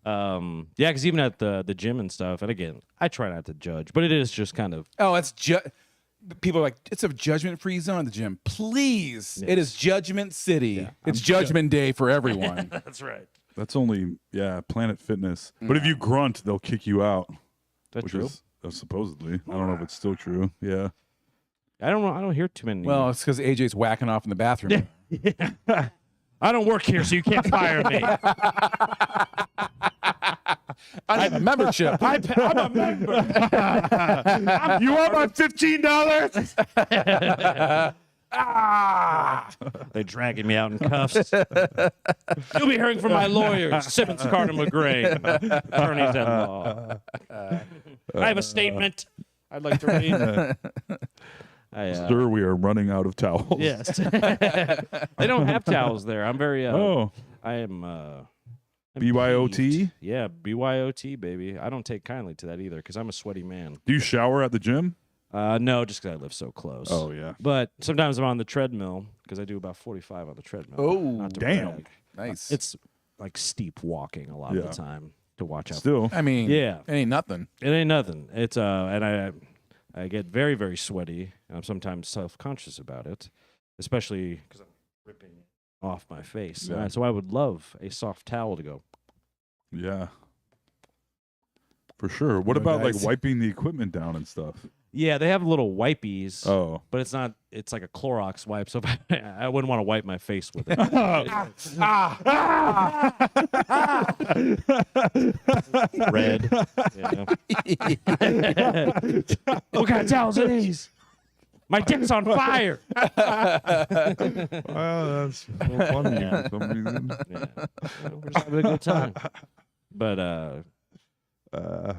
Yeah, because even at the gym and stuff, and again, I try not to judge, but it is just kind of Oh, it's people are like, it's a judgment-free zone at the gym. Please, it is Judgment City. It's Judgment Day for everyone. that's right. That's only Planet Fitness. But if you grunt, they'll kick you out. That's which true. is supposedly. I don't know if it's still true. Yeah. I don't know. I don't hear too many. Well, it's because AJ's whacking off in the bathroom. I don't work here, so you can't fire me. I have a membership. I'm a member. You want my $15? They're dragging me out in cuffs. You'll be hearing from my lawyers, Simmons, Carter, McGrain, attorneys at law. I have a statement I'd like to read. Sir, we are running out of towels. Yes. They don't have towels there. I'm very. Oh. I am. I'm BYOT? peeved. Yeah, BYOT, baby. I don't take kindly to that either because I'm a sweaty man. Do you shower at the gym? No, just because I live so close. Oh, yeah. But sometimes I'm on the treadmill because I do about 45 on the treadmill. Oh, Not to damn. brag. Nice. It's like steep walking a lot of Yeah. the time to watch out. Still. I mean, Yeah. it ain't nothing. It ain't nothing. It's and I get very, very sweaty. I'm sometimes self-conscious about it, especially because I'm ripping off my face. Yeah. So I would love a soft towel to go. Yeah. For sure. What No about dice. like wiping the equipment down and stuff? Yeah, they have little wipies, Oh. but it's not. It's like a Clorox wipe, so if I wouldn't want to wipe my face with it. Red. Yeah. What kind of towels are these? My dick's on fire. Wow, that's so funny Yeah. for some reason. Yeah. We're just having a good time. But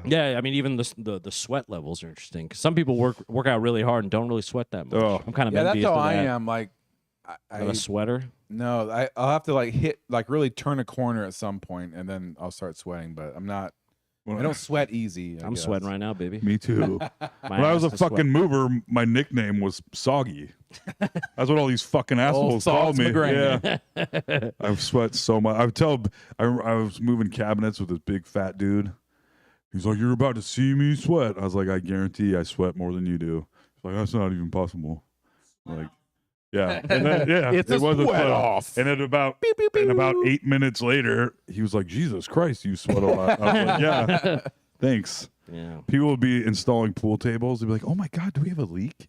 yeah, I mean, even the sweat levels are interesting. 'Cause some people work out really hard and don't really sweat that much. Oh. I'm kind of Yeah, that's envious how of I that. am. Like, Not a sweater. no, I'll have to like hit, like really turn a corner at some point, and then I'll start sweating. But I'm not. I don't sweat easy. I'm sweating right now, baby. Me too. My When I was ass a is sweat. fucking mover, my nickname was Soggy. That's what all these fucking assholes Salts called me. McGrain. Yeah. I've sweat so much. I was moving cabinets with this big fat dude. He's like, "You're about to see me sweat." I was like, "I guarantee I sweat more than you do." He's like, "That's not even possible." Like, yeah, and then, yeah, It's a was sweat off. And at about 8 minutes later, he was like, "Jesus Christ, you sweat a lot." I was like, "Yeah, thanks." Yeah. People would be installing pool tables. They'd be like, "Oh my god, do we have a leak?"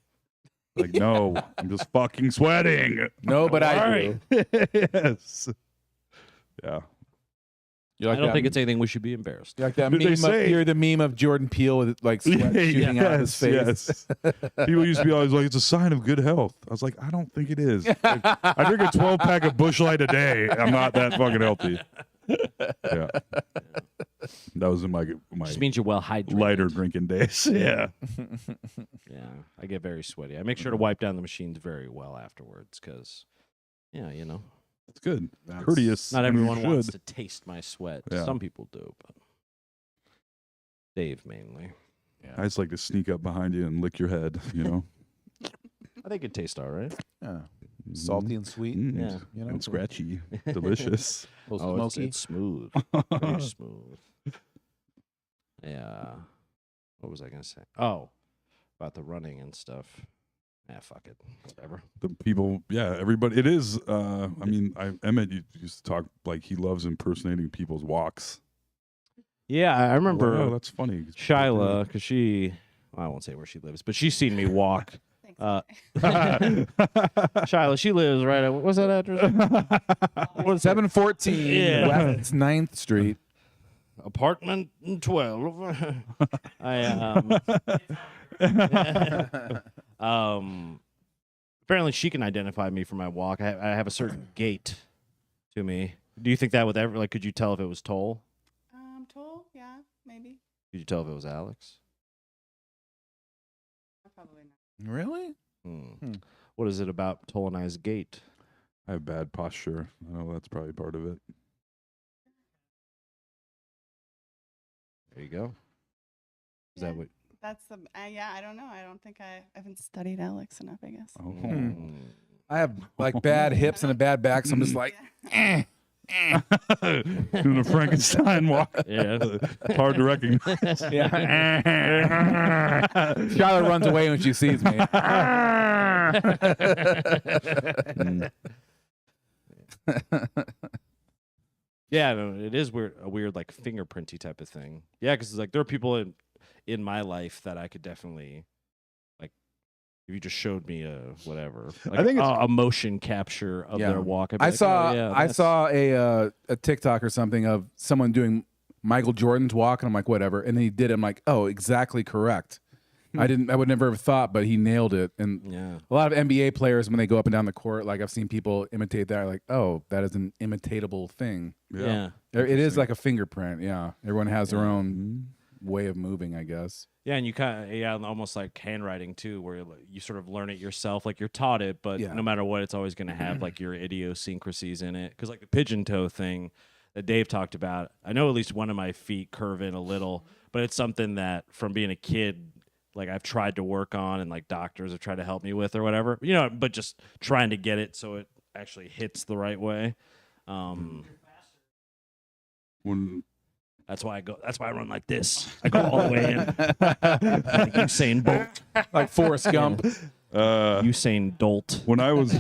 Like, no, I'm just fucking sweating. No, but I Alright. do. Yes. Yeah. You're I like don't that- think it's anything we should be embarrassed. You're like that Did they meme. say- You're the meme of Jordan Peele with like sweat shooting out of his face. Yes. People used to be always like, "It's a sign of good health." I was like, "I don't think it is. Like, I drink a 12-pack of Busch Light a day. I'm not that fucking healthy." Yeah. That was in my Just means you're well hydrated. lighter drinking days. Yeah. Yeah, I get very sweaty. I make sure to wipe down the machines very well afterwards because, yeah, you know, It's good. That's- Courteous. not and you everyone wants should. to taste my sweat. Yeah. Some people do, but Dave mainly. I just like to sneak up behind you and lick your head, you know? I think it tastes all right. Yeah. Salty and sweet. Mm, Yeah. You know, and scratchy. Delicious. A little Oh, it's, smoky. it's smooth. Very smooth. Yeah. What was I going to say? Oh, about the running and stuff. Yeah, fuck it. Whatever. The people, yeah, everybody. It is. I mean, Emmett used to talk like he loves impersonating people's walks. Yeah, I remember Oh, that's funny. Shyla, because she, well, I won't say where she lives, but she's seen me walk. Shyla, she lives right at, what's that address? What is 714 Yeah. West 9th Street. Apartment 12. Apparently she can identify me from my walk. I have a certain gait to me. Do you think that with could you tell if it was Toll? Toll, yeah, maybe. Could you tell if it was Alex? Probably not. Really? Hmm. What is it about Toll and I's gait? I have bad posture. I know that's probably part of it. There you go. Is Yeah. that what? That's the yeah. I don't know. I don't think I haven't studied Alex enough. I guess. Oh. Hmm. I have like bad hips and a bad back, so I'm just like, Doing a Frankenstein walk. Yeah. It's hard to recognize. yeah. Charlotte runs away when she sees me. Yeah, no, it is weird, a weird like fingerprinty type of thing. Yeah, because like there are people in my life that I could definitely like if you just showed me a whatever. Like, think it's- a motion capture of Yeah. their walk. I'd be I like, saw oh, yeah, I that's- saw a TikTok or something of someone doing Michael Jordan's walk, and I'm like, whatever. And he did it. I'm like, oh, exactly correct. I would never have thought, but he nailed it. And Yeah. a lot of NBA players, when they go up and down the court, like I've seen people imitate that. Like, oh, that is an imitatable thing. Yeah. It is like a fingerprint. Yeah, everyone has their Yeah. own way of moving, I guess. Yeah, and you kind of almost like handwriting too, where you sort of learn it yourself. Like you're taught it, but Yeah. no matter what, it's always going to have like your idiosyncrasies in it. Because like the pigeon toe thing that Dave talked about, I know at least one of my feet curve in a little, but it's something that from being a kid, like I've tried to work on, and like doctors have tried to help me with or whatever. You know, but just trying to get it so it actually hits the right way. When That's why I run like this. I go all the way in. Like Usain Bolt. Like Forrest Gump. Usain Dolt. when I was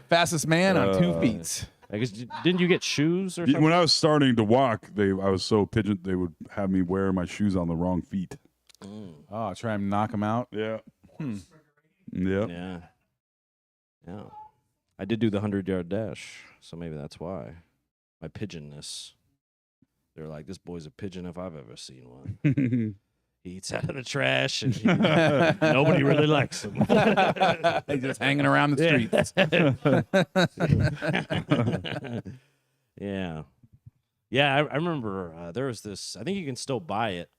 Fastest man on 2 feet. I guess didn't you get shoes or something? when I was starting to walk, I was so pigeon they would have me wear my shoes on the wrong feet. Oh, try and knock him out. Yeah. Hmm. Yeah. Yeah. Yeah. I did do the 100-yard dash, so maybe that's why. My pigeonness. They're like, this boy's a pigeon if I've ever seen one. he eats out of the trash, and nobody really likes him. He's just hanging around the streets. Yeah, I remember there was this. I think you can still buy it.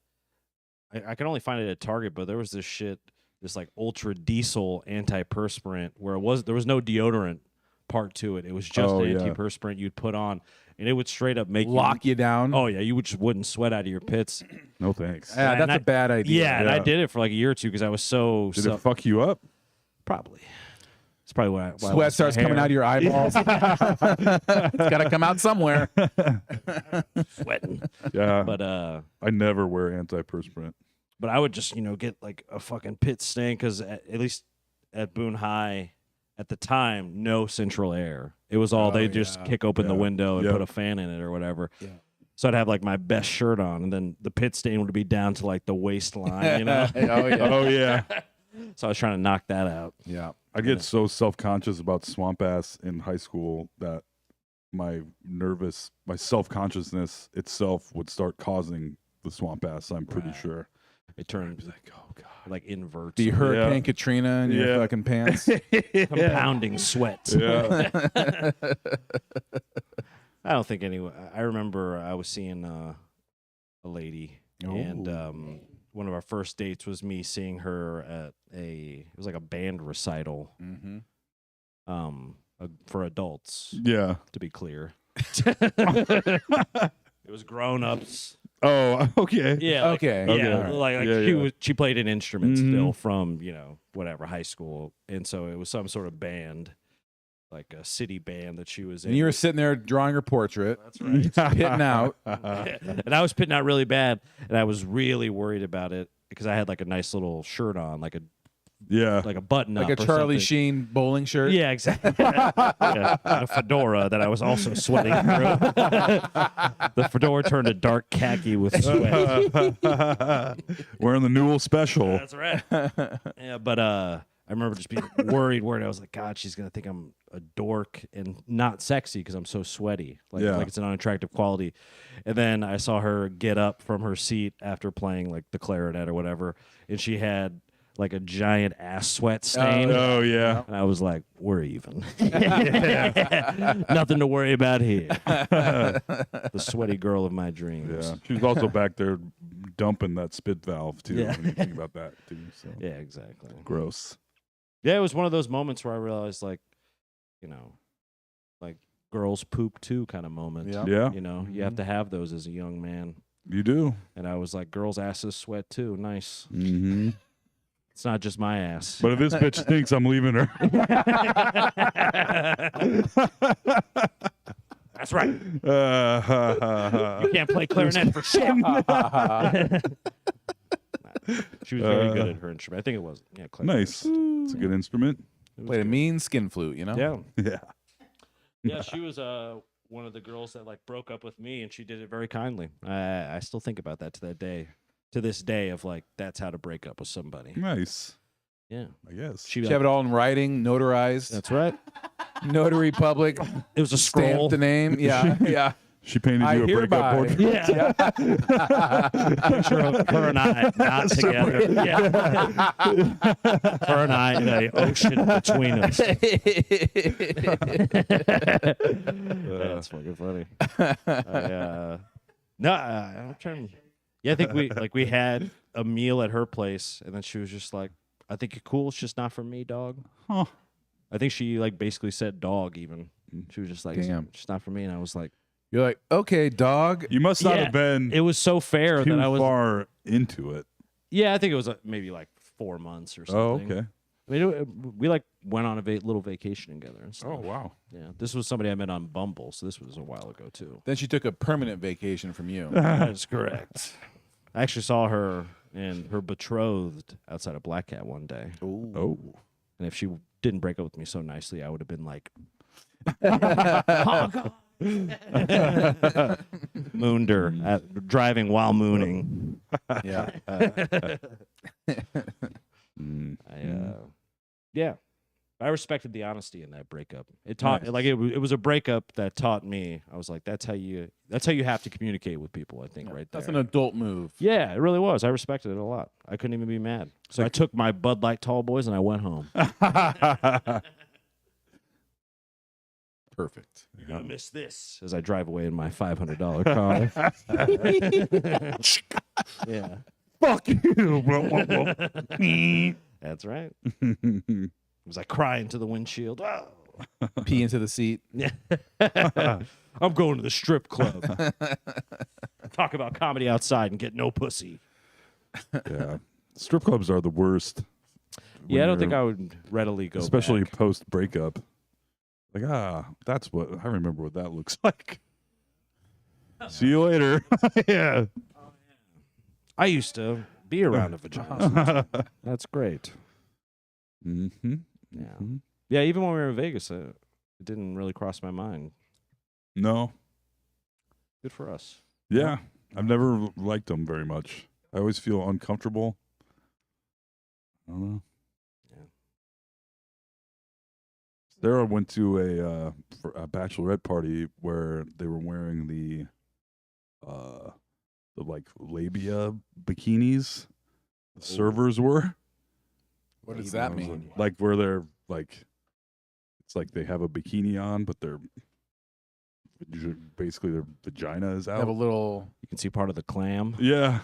I can only find it at Target, but there was this shit, this like ultra diesel antiperspirant where there was no deodorant part to it. It was just an antiperspirant you'd put on, and it would straight up make Lock you down. Oh yeah, you just wouldn't sweat out of your pits. No thanks. Yeah, that's a bad idea. Yeah, and I did it for like a year or two because I was so. Did it fuck you up? Probably. It's probably why Sweat starts coming out of your eyeballs. It's got to come out somewhere. Sweating. Yeah. But I never wear antiperspirant. But I would just, get like a fucking pit stain because at least at Boone High at the time, no central air. It was all they just kick open the window and put a fan in it or whatever. Yeah. So I'd have like my best shirt on, and then the pit stain would be down to like the waistline, Oh yeah. So I was trying to knock that out. Yeah. I get so self-conscious about swamp ass in high school that my self-consciousness itself would start causing the swamp ass. I'm pretty sure. It turned Like, oh god. like inverts. Do you Hurricane Katrina in your fucking pants? Compounding sweat. Yeah. I don't think anyone. I remember I was seeing a lady, and one of our first dates was me seeing her at it was like a band recital, for adults. Yeah. To be clear, it was grown ups. Oh, okay. Yeah. Like, Okay. Yeah. Like she played an instrument still from whatever high school, and so it was some sort of band, like a city band that she was in. And you were sitting there drawing her portrait. That's right. Pitting out. And I was pitting out really bad, and I was really worried about it because I had like a nice little shirt on, like a button up, like a Charlie Sheen bowling shirt. Yeah, exactly. And a fedora that I was also sweating through. The fedora turned a dark khaki with sweat. Wearing the Newell special. That's right. Yeah, but I remember just being worried. I was like, God, she's gonna think I'm a dork and not sexy because I'm so sweaty. Like it's an unattractive quality. And then I saw her get up from her seat after playing like the clarinet or whatever, and she had like a giant ass sweat stain. Oh yeah. And I was like, we're even. Nothing to worry about here. The sweaty girl of my dreams. Yeah. She was also back there dumping that spit valve too. Yeah. When you think about that too. So Yeah, exactly. gross. Yeah, it was one of those moments where I realized, like, like girls poop too kind of moment. Yeah. You have to have those as a young man. You do. And I was like, girls' asses sweat too. Nice. Mm-hmm. It's not just my ass. But if this bitch stinks, I'm leaving her. That's right. You can't play clarinet for shit. She was very good at her instrument. I think it was. Yeah, clarinet. Nice. It's a good instrument. Played a mean skin flute, Yeah. Yeah. Yeah, she was one of the girls that like broke up with me, and she did it very kindly. I still think about that to this day of like that's how to break up with somebody. Nice. Yeah, I guess. She have it all in writing, notarized. That's right. Notary public. It was a scroll. Stamp the name. Yeah, yeah. She painted I you a breakup hereby. portrait. Yeah. Picture of her and I not together. Yeah. Her and I in an ocean between us. That's fucking funny. I'm trying. Yeah, I think we had a meal at her place, and then she was just like, "I think you're cool. It's just not for me, dog." Huh. I think she like basically said "dog." Even she was just like, Damn. "It's just not for me," and I was like. You're like, okay, dog. You must not Yeah, have been It was so fair too that I was. far into it. Yeah, I think it was maybe like 4 months or Oh, something. okay. I mean, we like went on a little vacation together and stuff. Oh, wow. Yeah, this was somebody I met on Bumble, so this was a while ago too. Then she took a permanent vacation from you. That's correct. I actually saw her and her betrothed outside of Black Cat one day, Oh. and if she didn't break up with me so nicely, I would have been like, mooned her driving while mooning. Yeah. Yeah. I respected the honesty in that breakup. It taught like it was a breakup that taught me. I was like, that's how you have to communicate with people. I think right there. That's an adult move. Yeah, it really was. I respected it a lot. I couldn't even be mad. So I took my Bud Light Tall Boys and I went home. Perfect. You're gonna miss this as I drive away in my $500 car. Yeah, Fuck you. that's right. Was I crying to the windshield? Oh. Pee into the seat. Yeah. I'm going to the strip club. Talk about comedy outside and get no pussy. Yeah. Strip clubs are the worst. Yeah, I don't think you're- I would readily go especially back. post breakup. Like, that's what I remember what that looks like. See you later. Yeah. I used to be around a vagina. That's great. Mm-hmm. Yeah. Yeah, even when we were in Vegas, it didn't really cross my mind. No. Good for us. Yeah. I've never liked them very much. I always feel uncomfortable. I don't know. Yeah. Sarah went to a bachelorette party where they were wearing the like labia bikinis. The servers were. What does that mean? Like where they're like, it's like they have a bikini on, but they're basically their vagina is Have a out. little. You can see part of the clam. Yeah.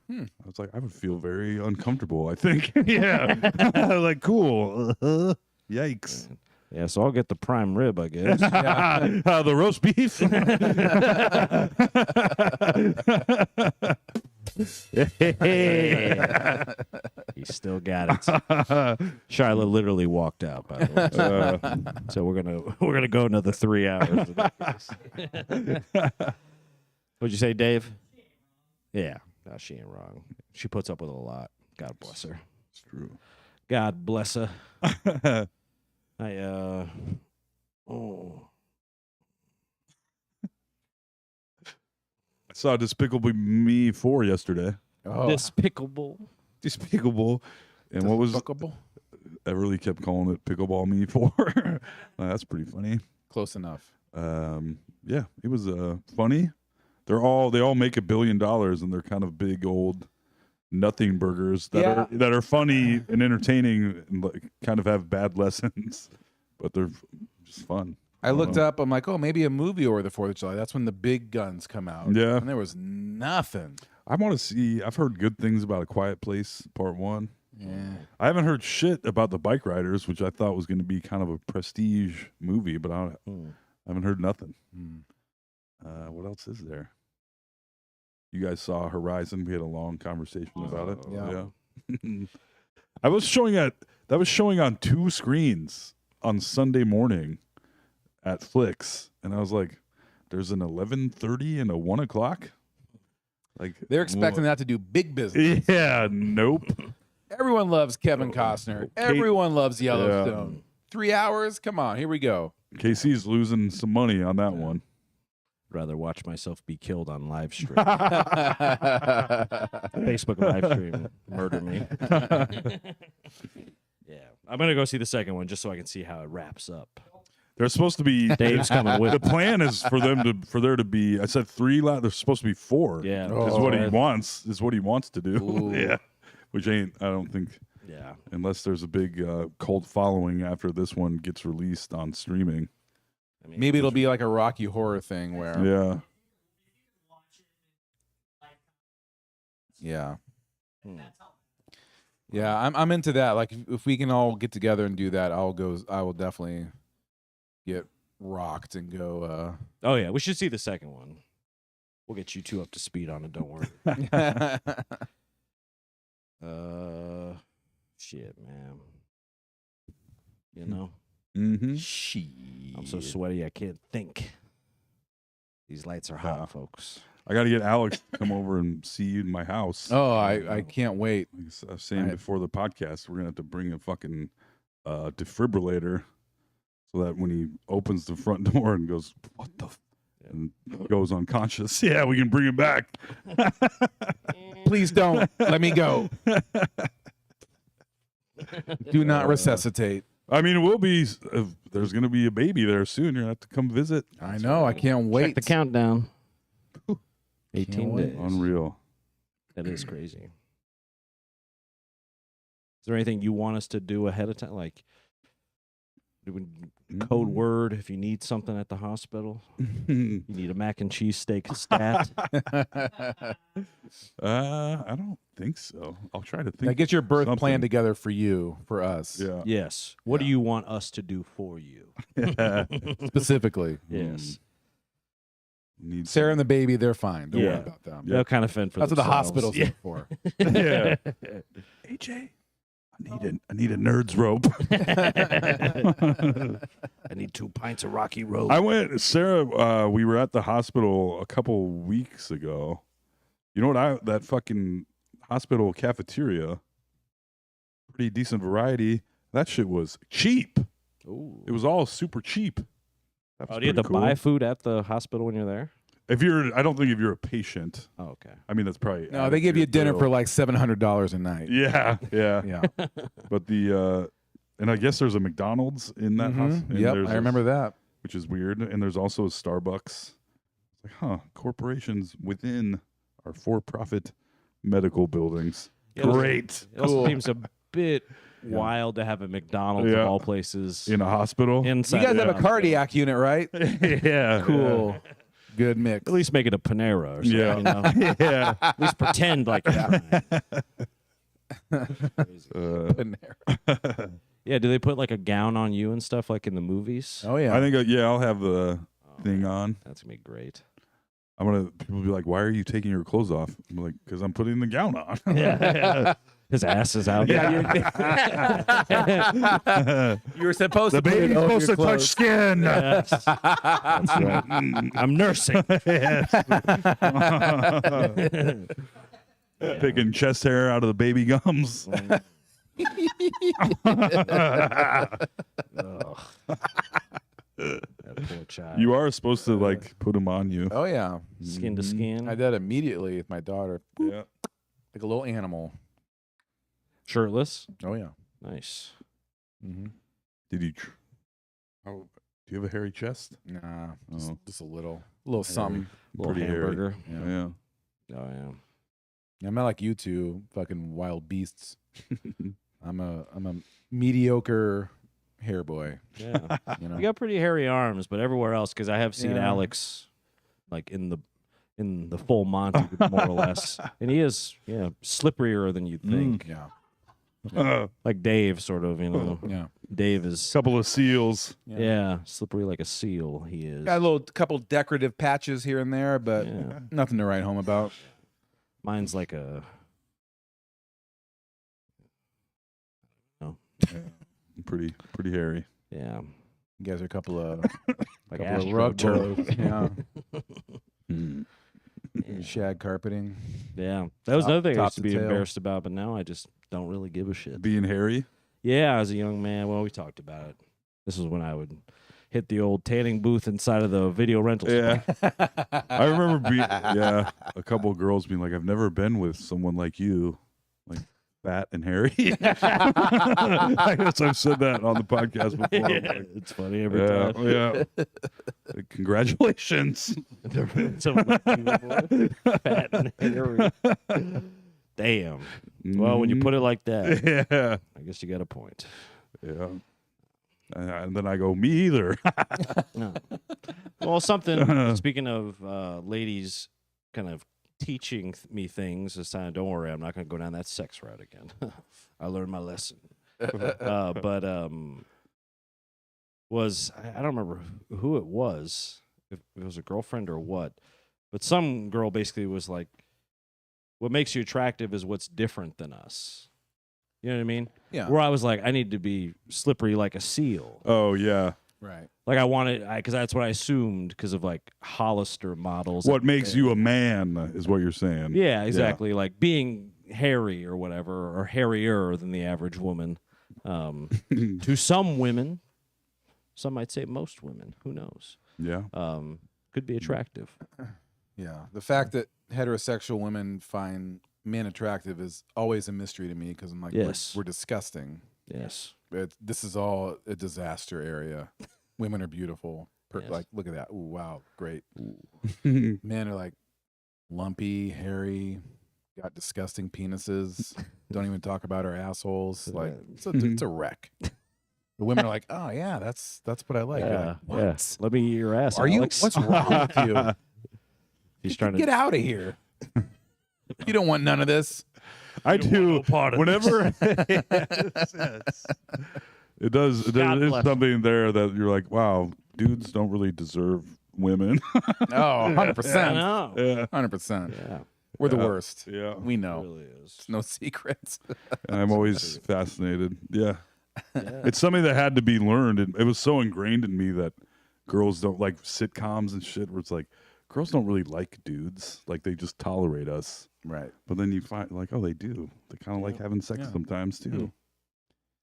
Hmm. I was like, I would feel very uncomfortable, I think. Yeah. Like, cool. Yikes. Yeah, so I'll get the prime rib, I guess. The roast beef. He still got it. Charlotte literally walked out, by the way. So we're gonna go another 3 hours. in that case. What'd you say, Dave? Yeah, no, she ain't wrong. She puts up with a lot. God bless her. It's true. God bless her. I saw Despicable Me 4 yesterday. Oh, Despicable. Despicable. And what was Despicable? Everly kept calling it Pickleball Me 4. That's pretty funny. Close enough. Yeah, it was funny. They all make $1 billion and they're kind of big old nothing burgers that are funny and entertaining and like, kind of have bad lessons, but they're just fun. I looked up. I'm like, oh, maybe a movie over the 4th of July. That's when the big guns come out. Yeah. And there was nothing. I want to see. I've heard good things about A Quiet Place Part 1. Yeah. I haven't heard shit about The Bike Riders, which I thought was going to be kind of a prestige movie, but I haven't heard nothing. What else is there? You guys saw Horizon. We had a long conversation about it. Yeah. That was showing on 2 screens on Sunday morning at Flicks, and I was like, "There's an 11:30 and a 1 o'clock." Like They're expecting that to do big business. Yeah, nope. Everyone loves Kevin Costner. Everyone loves Yellowstone. Yeah. 3 hours? Come on, here we go. KC's losing some money on that one. Rather watch myself be killed on live stream. Facebook live stream. Murder me. Yeah. I'm going to go see the second one just so I can see how it wraps up. They're supposed to be. Dave's coming with The plan is for there to be. I said 3. There's supposed to be 4. Yeah. Is what he wants. Is what he wants to do. Ooh. Yeah. Which ain't. I don't think. Yeah. Unless there's a big cult following after this one gets released on streaming. I mean, Maybe it'll be like a Rocky Horror thing where. Yeah. Yeah. Hmm. Yeah, I'm into that. Like if we can all get together and do that, I will definitely get rocked and go Oh, yeah. We should see the second one. We'll get you 2 up to speed on it. Don't worry. Shit, man. You know? Mm-hmm. I'm so sweaty I can't think. These lights are hot, folks. I got to get Alex to come over and see you in my house. Oh, I can't wait. Like I was saying before the podcast, we're gonna have to bring a fucking defibrillator so that when he opens the front door and goes, "What the?" and goes unconscious. Yeah, we can bring him back. Please don't let me go. Do not resuscitate. I mean, it will be. There's going to be a baby there soon. You're going to have to come visit. I know. I can't Check wait. the countdown. 18 wait. days. Unreal. That is crazy. Is there anything you want us to do ahead of time? Like, doing code word if you need something at the hospital? You need a mac and cheese steak stat? I don't think so. I'll try to think. Now get your birth plan something. together for you, for us. Yeah. Yes. What do you want us to do for you? Specifically. Yes. Need Sarah and the baby, they're fine. Don't worry Yeah. about them. They'll kind of fend for That's what the themselves. hospital's Yeah. there for. Yeah. AJ, I need a nerd's rope. I need 2 pints of Rocky Road. I went, Sarah. We were at the hospital a couple weeks ago. You know what? That fucking hospital cafeteria, pretty decent variety. That shit was cheap. Ooh. It was all super cheap. That was Oh, do you have to pretty cool. buy food at the hospital when you're there? I don't think if you're a patient. Oh, okay. I mean, that's probably No, added they to give you your dinner bill. for like $700 a night. Yeah, yeah. Yeah. But and I guess there's a McDonald's in that hospital. Yep, I remember that. Which is weird. And there's also a Starbucks. It's like, corporations within our for-profit medical buildings. Yeah, it was- Great. It also Cool. seems a bit wild to have a McDonald's Yeah. of all places In a hospital. inside. You guys the have a hospital. cardiac unit, right? Yeah. Cool. Good mix. At least make it a Panera or something. Yeah. You know? Yeah. At least pretend like you're trying. Crazy. Yeah, do they put like a gown on you and stuff like in the movies? Oh, yeah. I think, I'll have the thing on. That's gonna be great. People will be like, why are you taking your clothes off? I'm like, because I'm putting the gown on. Yeah. His ass is out. You were supposed The to put it baby's over supposed your to touch clothes. skin. Yes. That's right. I'm nursing. Picking chest hair out of the baby gums. Ugh. That poor child. You are supposed to like put them on you. Oh, yeah. Skin to skin. I did that immediately with my daughter. Yeah. Like a little animal. Shirtless. Oh, yeah. Nice. Mm-hmm. Did you? Do you have a hairy chest? Nah, Oh. just a little something. Little Pretty hairy. hamburger. Yeah. Yeah. Oh yeah. I'm not like you two fucking wild beasts. I'm a mediocre hair boy. Yeah. You know. You got pretty hairy arms, but everywhere else, because I have seen Yeah. Alex like in the full Monty, more or less, and he is slipperier than you'd think. Yeah. Like Dave, sort of. You know, Yeah. Dave is Couple of seals. yeah, slippery like a seal. He is. Got a couple decorative patches here and there, but Yeah. nothing to write home about. Mine's like a. Pretty hairy. Yeah. You guys are a couple of Like rug AstroTurf. burrows. Yeah. Mm. Shag carpeting. Yeah. That was Top- another thing I top used to to be tail. embarrassed about, but now I just don't really give a shit. Being hairy. Yeah, as a young man, well, we talked about it. This was when I would hit the old tanning booth inside of the video rental store. Yeah. I remember a couple of girls being like, I've never been with someone like you, like fat and hairy. I guess I've said that on the podcast before. Yeah, it's funny every Yeah, time. yeah. Congratulations. Fat and hairy. Damn. Well, when you put it like that, Yeah. I guess you got a point. Yeah. And then I go, me either. No. Well, something, speaking of ladies kind of teaching me things this time, don't worry, I'm not going to go down that sex route again. I learned my lesson. But I don't remember who it was, if it was a girlfriend or what, but some girl basically was like, what makes you attractive is what's different than us. You know what I mean? Yeah. Where I was like, I need to be slippery like a seal. Oh, yeah. Right. Like I wanted, because that's what I assumed because of like Hollister models. What makes you a man is what you're saying. Yeah, exactly. Like being hairy or whatever, or hairier than the average woman. To some women, some might say most women. Who knows? Yeah. Could be attractive. Yeah. The fact that heterosexual women find men attractive is always a mystery to me because I'm like, Yes. we're disgusting. Yes. This is all a disaster area. Women are beautiful. Yes. Like, look at that. Ooh, wow, great. Men are like lumpy, hairy, got disgusting penises. Don't even talk about our assholes. Like, it's a wreck. The women are like, oh yeah, that's what I like. You're Yeah, like, what? yeah. Let me eat your ass, Are you? Alex. What's wrong with you? He's trying to Get out of here. You don't want none of this. I do. Whenever it does, there God is bless something there that you're like, wow, dudes don't really deserve women. Oh, 100%. I know. Yeah, 100%. Yeah, We're the Yeah. worst. yeah. We it know. really is. No secrets. And I'm always fascinated. Yeah. Yeah. It's something that had to be learned. It was so ingrained in me that girls don't like sitcoms and shit where it's like, girls don't really like dudes. Like they just tolerate us. Right. But then you find like, oh, they do. They kind of like having sex Yeah. sometimes too.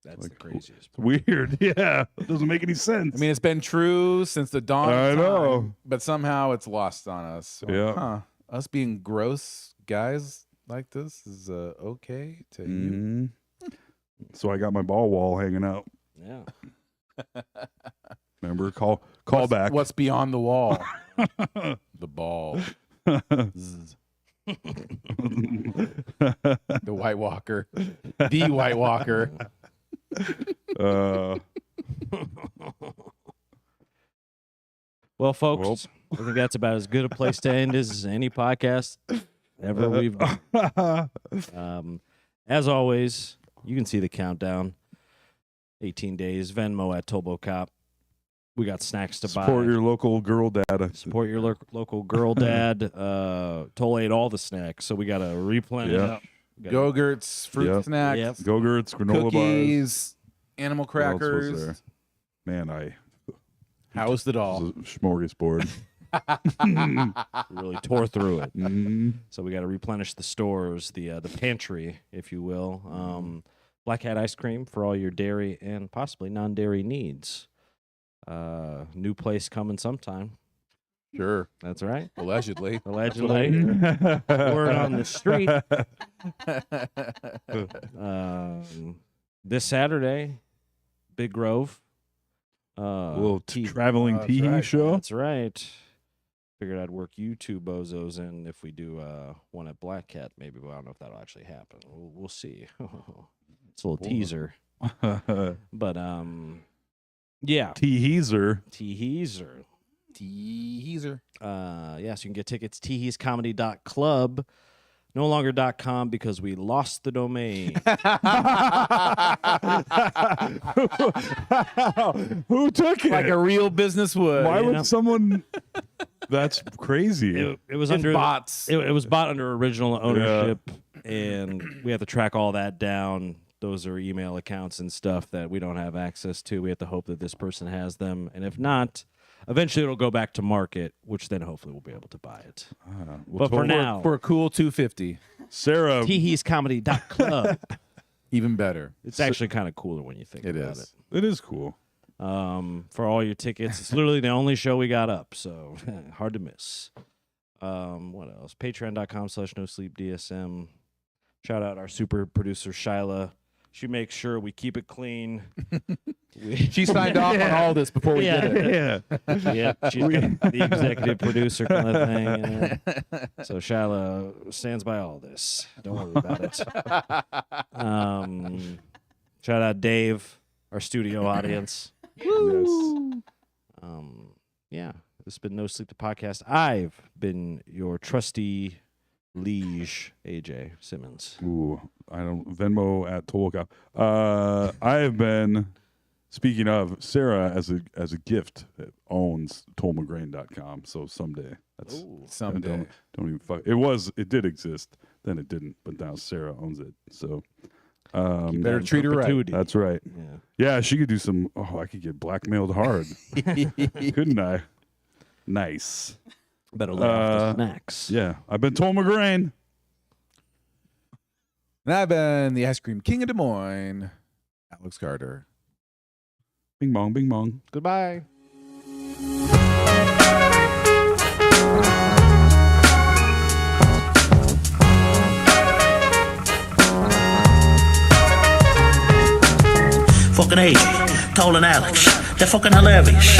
That's Like, the craziest. It's weird. Yeah. It doesn't make any sense. I mean, it's been true since the dawn of I time, know. but somehow it's lost on us. So, Yeah. us being gross guys like this is okay to you. Mhm. So I got my ball wall hanging out. Yeah. Remember? Call back. What's beyond the wall? The ball. Zzz. The White Walker. The White Walker. Well, folks, I think that's about as good a place to end as any podcast ever we've done. As always, you can see the countdown. 18 days. Venmo at Tobo Cop. We got snacks to buy. Support your local girl dad. Support your local girl dad. Toll ate all the snacks, so we got to replenish. Yeah. Go-Gurts, fruit Yep. snacks, Yep. Go-Gurts, granola bars. cookies, animal What else was crackers. there? Man, I Housed it all. was a smorgasbord. Really tore through it. Mhm. So we got to replenish the stores, the pantry, if you will. Black Hat ice cream for all your dairy and possibly non-dairy needs. New place coming sometime. Sure. That's right. Allegedly. Allegedly. Word on the street. This Saturday, Big Grove. A little tea- traveling that's tea right. show. That's right. Figured I'd work you two bozos in if we do one at Black Cat. Maybe, but I don't know if that'll actually happen. We'll see. It's a little teaser, but yeah, Teaser. teaser. Teaser. So you can get tickets teaseecomedy.club. No longer .com because we lost the domain. Who took it? Like a real business would. Why you would know? someone? That's crazy. It was It's under bots. It was bought under original ownership, and we have to track all that down. Those are email accounts and stuff that we don't have access to. We have to hope that this person has them, and if not, eventually it'll go back to market, which then hopefully we'll be able to buy it. Well, But for now, For a cool $250. Sarah, teaheescomedy.club. Even better. It's actually kind of cooler when you think It about is. it is cool. it. For all your tickets, it's literally the only show we got up, so hard to miss. What else? Patreon.com/NoSleepDSM. Shout out our super producer Shyla. She makes sure we keep it clean. She signed off on all this before we did it. Yeah. Yeah, she's the executive producer kind of thing. You know? So Shyla stands by all this. Don't worry about it. Shout out Dave, our studio audience. Yes. Yeah, this has been No Sleep the Podcast. I've been your trusty liege, AJ Simmons. Ooh, I don't Venmo at Tolka. I have been speaking of Sarah as a gift that owns tolmagrain.com. So someday that's Someday. don't even fuck. It did exist, then it didn't, but now Sarah owns it. So Better treat her right. Perpetuity. that's right. Yeah. Yeah, she could do some. Oh, I could get blackmailed hard, couldn't I? Nice. Better lay off the snacks. Yeah, I've been Tolmagrain. And I've been the ice cream king of Des Moines, Alex Carter. Bing bong, bing bong. Goodbye. fucking AJ, Toll and Alex. They're fucking hilarious.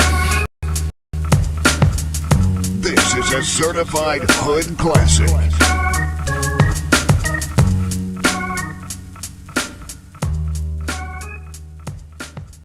This is a certified hood classic.